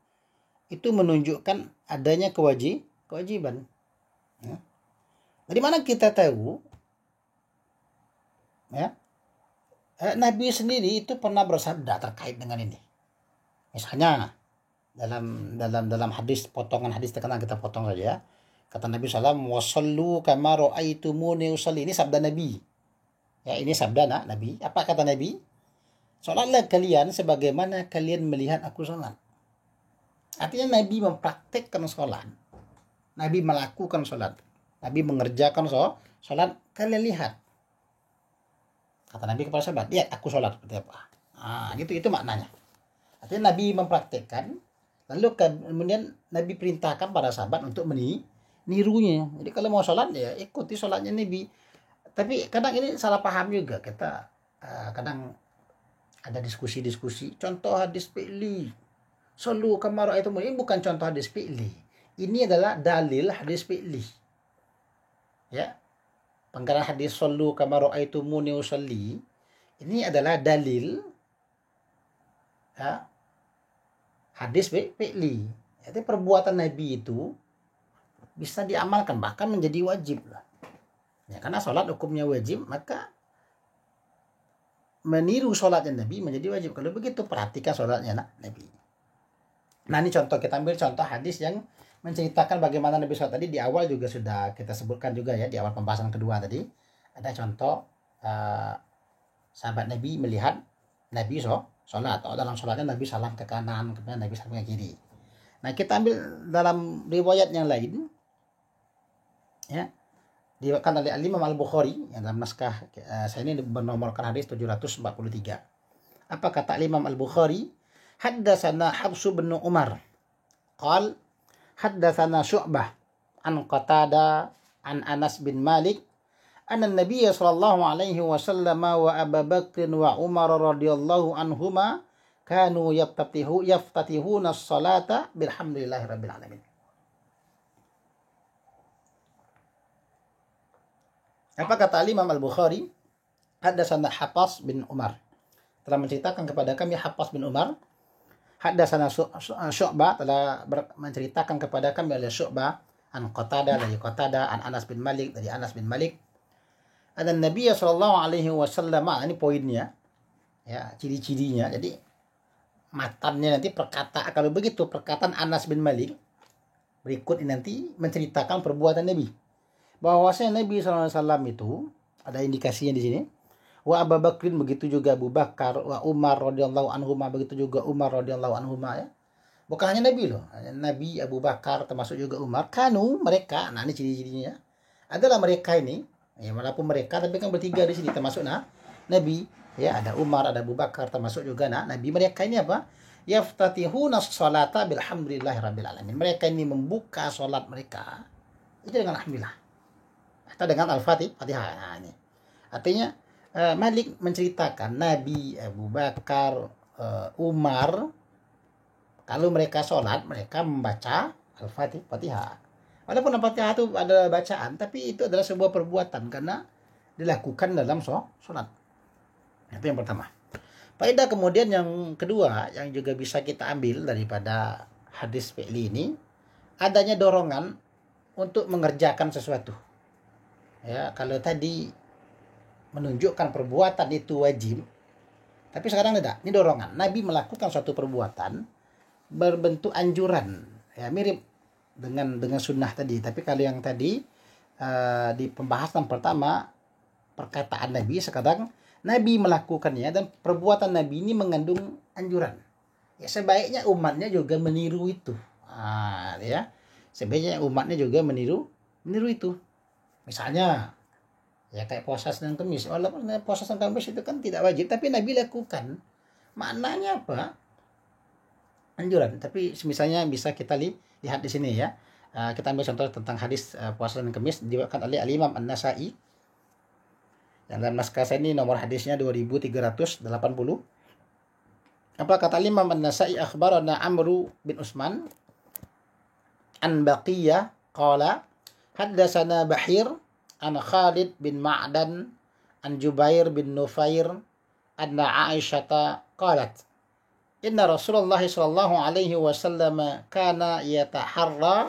menunjukkan adanya kewajiban. Ya. Dari mana kita tahu? Ya, Nabi sendiri itu pernah bersabda terkait dengan ini. Misalnya dalam hadis, potongan hadis, terkenal kita potong saja. Kata Nabi SAW, wasallu kama ra'aitumuni usalli. Ini sabda Nabi. Ya, ini sabda Nabi. Apa kata Nabi? Salatlah kalian sebagaimana kalian melihat aku salat. Artinya Nabi mempraktekkan salat. Nabi melakukan salat. Nabi mengerjakan salat. Kalian lihat. Kata Nabi kepada sahabat, lihat aku salat seperti apa. Nah, itu maknanya. Artinya Nabi mempraktekkan, lalu kemudian Nabi perintahkan para sahabat untuk nirunya. Jadi kalau mau sholat ya ikuti sholatnya Nabi. Tapi kadang ini salah paham juga kita. Kadang ada diskusi. Contoh hadis fi'li, sallu kama ra'aitum, ini bukan contoh hadis fi'li. Ini adalah dalil hadis fi'li. Ya. Penggalan hadis sallu kama ra'aitumuni usalli, ini adalah dalil ya, hadis fi'li. Jadi perbuatan Nabi itu bisa diamalkan, bahkan menjadi wajib lah. Ya, karena sholat hukumnya wajib, maka meniru sholatnya Nabi menjadi wajib. Kalau begitu perhatikan sholatnya Nabi. Nah, ini contoh, kita ambil contoh hadis yang menceritakan bagaimana Nabi sholat tadi. Di awal juga sudah kita sebutkan juga ya, di awal pembahasan kedua tadi ada contoh sahabat Nabi melihat Nabi sholat, atau dalam sholatnya Nabi salam ke kanan, kemudian Nabi salam ke kiri. Nah, kita ambil dalam riwayat yang lain ya, diriwayatkan oleh Imam Al-Bukhari yang dalam naskah saya ini bernomorkan hadis 743. Apa kata Imam Al-Bukhari? Haddatsana Habs bin Umar qal haddatsana Syu'bah an Qatada an Anas bin Malik anna Nabiy sallallahu alaihi wasallam wa Abu Bakr wa Umar radhiyallahu anhuma kanu yaftatihuna as-salata bilhamdillahi rabbil alamin. Apa kata Imam Al-Bukhari? Haddatsana Haffas bin Umar. Telah menceritakan kepada kami Haffas bin Umar. Haddatsana Syu'bah, telah menceritakan kepada kami oleh Syu'bah an Qatadah dari Qatadah, an Anas bin Malik dari Anas bin Malik. Ada Nabi sallallahu alaihi wasallam, ini poinnya. Ya, ciri-cirinya. Jadi matannya nanti perkataan, kalau begitu perkataan Anas bin Malik berikut ini nanti menceritakan perbuatan Nabi. Bahwasanya Nabi SAW itu ada indikasinya di sini. Wa Abu Bakrin, begitu juga Abu Bakar, wa Umar radhiyallahu anhuma, begitu juga Umar radhiyallahu anhuma, ya. Bukan hanya Nabi loh, Nabi, Abu Bakar, termasuk juga Umar. Kanu, mereka, nah ini ciri-cirinya adalah mereka ini, ya walaupun mereka tapi kan bertiga di sini termasuk Nabi, ya ada Umar, ada Abu Bakar, termasuk juga Nabi. Mereka ini apa? Yaftatihuna sholata bilhamdulillahi rabbil alamin. Mereka ini membuka sholat mereka itu dengan alhamdulillah atau dengan Al-Fatihah. Nah, ini artinya Malik menceritakan Nabi, Abu Bakar, Umar, kalau mereka sholat mereka membaca Al-Fatihah. Walaupun Al-Fatihah itu adalah bacaan, tapi itu adalah sebuah perbuatan karena dilakukan dalam sholat. Itu yang pertama. Faedah kemudian yang kedua yang juga bisa kita ambil daripada hadis fi'li ini, adanya dorongan untuk mengerjakan sesuatu. Ya, kalau tadi menunjukkan perbuatan itu wajib, tapi sekarang tidak. Ini dorongan. Nabi melakukan suatu perbuatan berbentuk anjuran. Ya, mirip dengan sunnah tadi. Tapi kalau yang tadi di pembahasan pertama perkataan Nabi, sekarang Nabi melakukannya dan perbuatan Nabi ini mengandung anjuran. Ya, sebaiknya umatnya juga meniru itu. Ya, sebaiknya umatnya juga meniru itu. Misalnya, ya kayak puasa Senin Kamis. Walaupun puasa Senin Kamis itu kan tidak wajib, tapi Nabi lakukan. Maknanya apa? Anjuran. Tapi misalnya bisa kita lihat di sini ya. Kita ambil contoh tentang hadis puasa Senin Kamis diriwayatkan oleh Al-Imam An-Nasa'i. Yang dalam naskah saya ini nomor hadisnya 2380. Apa kata Imam An-Nasa'i? Akhbarana Amru bin Utsman an Baqiyah qala haddatsana Bahir an Khalid bin Ma'dan an Jubair bin Nufair anna Aisyata qalat inna Rasulullah sallallahu alaihi wasallam kana yataharra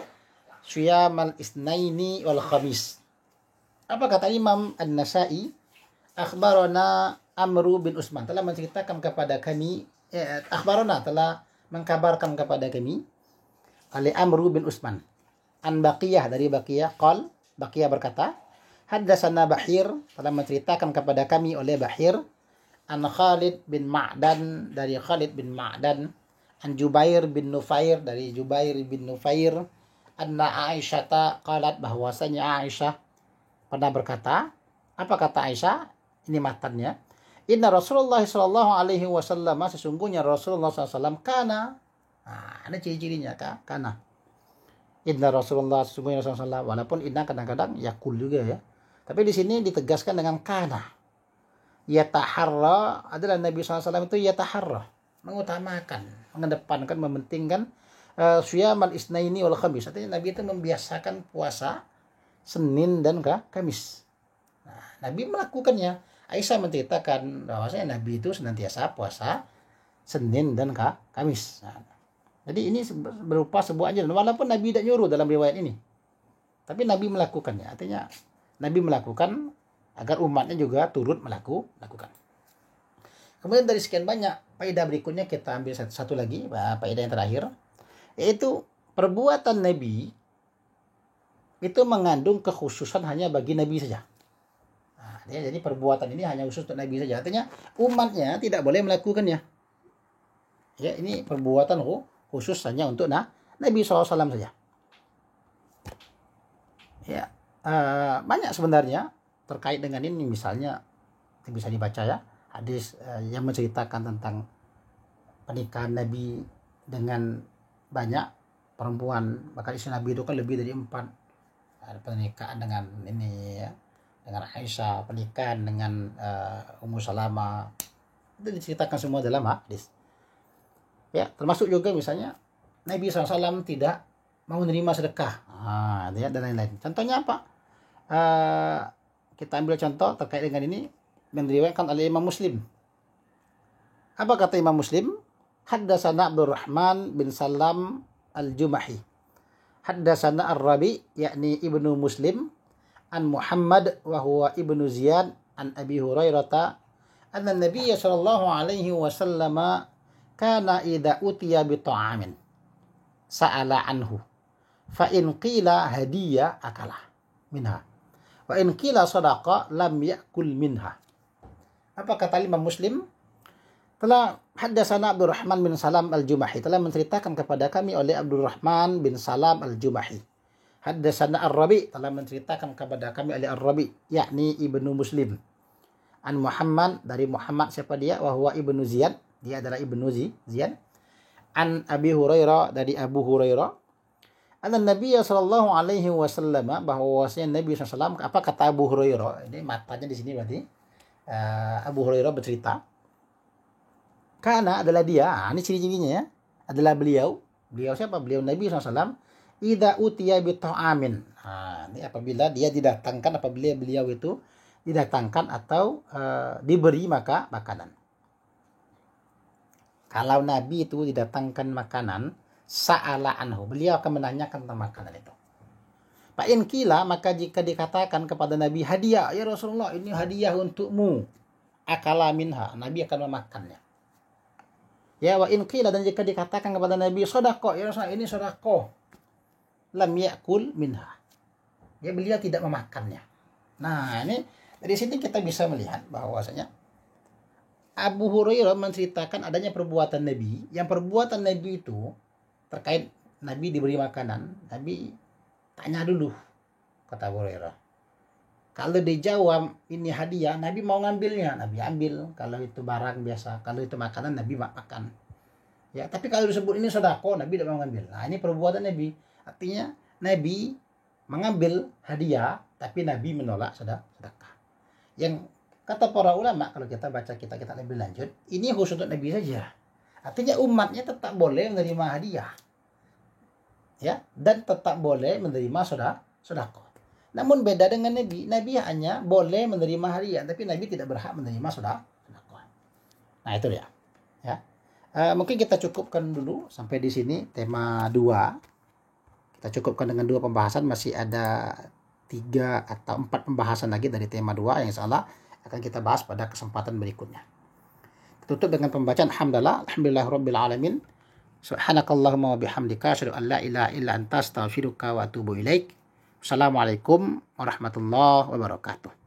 siyamal isnaini wal khamis. Apa kata Imam An-Nasa'i? Akhbarana Amru bin Utsman, telah menceritakan kepada kami, akhbarana telah mengkabarkan kepada kami oleh Amru bin Utsman an Baqiyah, dari Baqiyah, qal, Baqiyah berkata, haddatsana Bahir, telah menceritakan kepada kami oleh Bahir, an Khalid bin Ma'dan, dari Khalid bin Ma'dan, an Jubair bin Nufair, dari Jubair bin Nufair, anna Aisyata qalat, bahwasanya Aisyah pernah berkata. Apa kata Aisyah? Ini matannya. Inna Rasulullah sallallahu alaihi wasallam, sesungguhnya Rasulullah SAW kana. Ada ciri-cirinya kana. Inna Rasulullah, sesungguhnya Rasulullah SAW, walaupun inna kadang-kadang yakul juga ya. Tapi di sini ditegaskan dengan kana. Yataharra adalah Nabi SAW itu yataharra, mengutamakan, mengedepankan, mementingkan siyamal isnaini wal khamis. Artinya Nabi itu membiasakan puasa Senin dan Kamis. Nah, Nabi melakukannya. Aisyah menceritakan bahwasanya Nabi itu senantiasa puasa Senin dan Kamis. Nah, jadi ini berupa sebuah anjuran, walaupun Nabi tidak nyuruh dalam riwayat ini. Tapi Nabi melakukannya. Artinya Nabi melakukan agar umatnya juga turut melakukan. Kemudian dari sekian banyak faedah berikutnya kita ambil satu lagi, faedah yang terakhir, yaitu perbuatan Nabi itu mengandung kekhususan hanya bagi Nabi saja. Jadi perbuatan ini hanya khusus untuk Nabi saja. Artinya umatnya tidak boleh melakukannya. Ya, ini perbuatan khusus hanya untuk Nabi SAW saja. Ya, banyak sebenarnya terkait dengan ini. Misalnya bisa dibaca ya hadis yang menceritakan tentang pernikahan Nabi dengan banyak perempuan. Bahkan istri Nabi itu kan lebih dari 4. Ada pernikahan dengan ini ya, dengan Aisyah, pernikahan dengan Ummu Salamah, itu diceritakan semua dalam hadis. Ya, termasuk juga misalnya Nabi SAW tidak mau menerima sedekah, ya, dan lain-lain. Contohnya apa? Kita ambil contoh terkait dengan ini yang diriwayatkan oleh Imam Muslim. Apa kata Imam Muslim? Haddatsana Abdurrahman bin Salam al-Jumahi. Haddatsana Ar-Rabi, yakni Ibnu Muslim, an Muhammad wa huwa Ibnu Ziyad, an Abi Hurairah anna Nabiy sallallahu alaihi wasallam kana idza utiya bi ta'amin sa'ala anhu fa in qila hadiya akalah minha wa in qila sadaqa lam yakul minha. Apa kata Imam Muslim? Telah haddatsana Abdurrahman bin Salam al-Jumahi, telah menceritakan kepada kami oleh Abdurrahman bin Salam al-Jumahi. Haddatsana Ar-Rabi, telah menceritakan kepada kami oleh Ar-Rabi, yakni Ibnu Muslim. An Muhammad, dari Muhammad, siapa dia? Wa huwa Ibnu Ziyad, dia adalah Ibnu Ziyad. An Abi Hurairah, dari Abu Hurairah. Anna Nabi sallallahu alaihi wasallam, bahwasanya Nabi sallallahu, apa kata Abu Hurairah? Ini matanya di sini berarti. Abu Hurairah bercerita. Karena adalah dia, ini ciri-cirinya ya, adalah beliau siapa? Beliau Nabi SAW, idza utiya bi ta'amin. Ini apabila dia didatangkan, apabila beliau itu didatangkan atau diberi makanan. Kalau Nabi itu didatangkan makanan, sa'ala anhu, beliau akan menanyakan tentang makanan itu. Fa in qila, maka jika dikatakan kepada Nabi, hadiah, ya Rasulullah, ini hadiah untukmu, akala minha, Nabi akan memakannya. Ya, wa in qila, dan jika dikatakan kepada Nabi, sedekah, ya Rasulullah, ini sedekah, lam yakul minha, ya, beliau tidak memakannya. Nah, ini dari sini kita bisa melihat bahwasanya Abu Hurairah menceritakan adanya perbuatan Nabi, yang perbuatan Nabi itu terkait Nabi diberi makanan, Nabi tanya dulu, kata Abu Hurairah. Kalau dijawab ini hadiah, Nabi mau ngambilnya, Nabi ambil. Kalau itu barang biasa, kalau itu makanan, Nabi makan. Ya, tapi kalau disebut ini sedekah, Nabi tidak mau ngambil. Nah, ini perbuatan Nabi. Artinya Nabi mengambil hadiah, tapi Nabi menolak sedekah. Yang kata para ulama, kalau kita baca kita lebih lanjut, ini khusus untuk Nabi saja. Artinya umatnya tetap boleh menerima hadiah, ya, dan tetap boleh menerima sedekah. Namun beda dengan Nabi. Nabi hanya boleh menerima hadiah, tapi Nabi tidak berhak menerima sedekah. Nah, itu dia. Ya. Mungkin kita cukupkan dulu sampai di sini tema 2. Kita cukupkan dengan 2 pembahasan, masih ada 3 atau 4 pembahasan lagi dari tema 2 yang insyaallah akan kita bahas pada kesempatan berikutnya. Tutup dengan pembacaan alhamdulillahirabbil alamin. Subhanakallahumma wa bihamdika asyhadu an la ilaha illa anta astaghfiruka wa atubu ilaik. Assalamualaikum warahmatullahi wabarakatuh.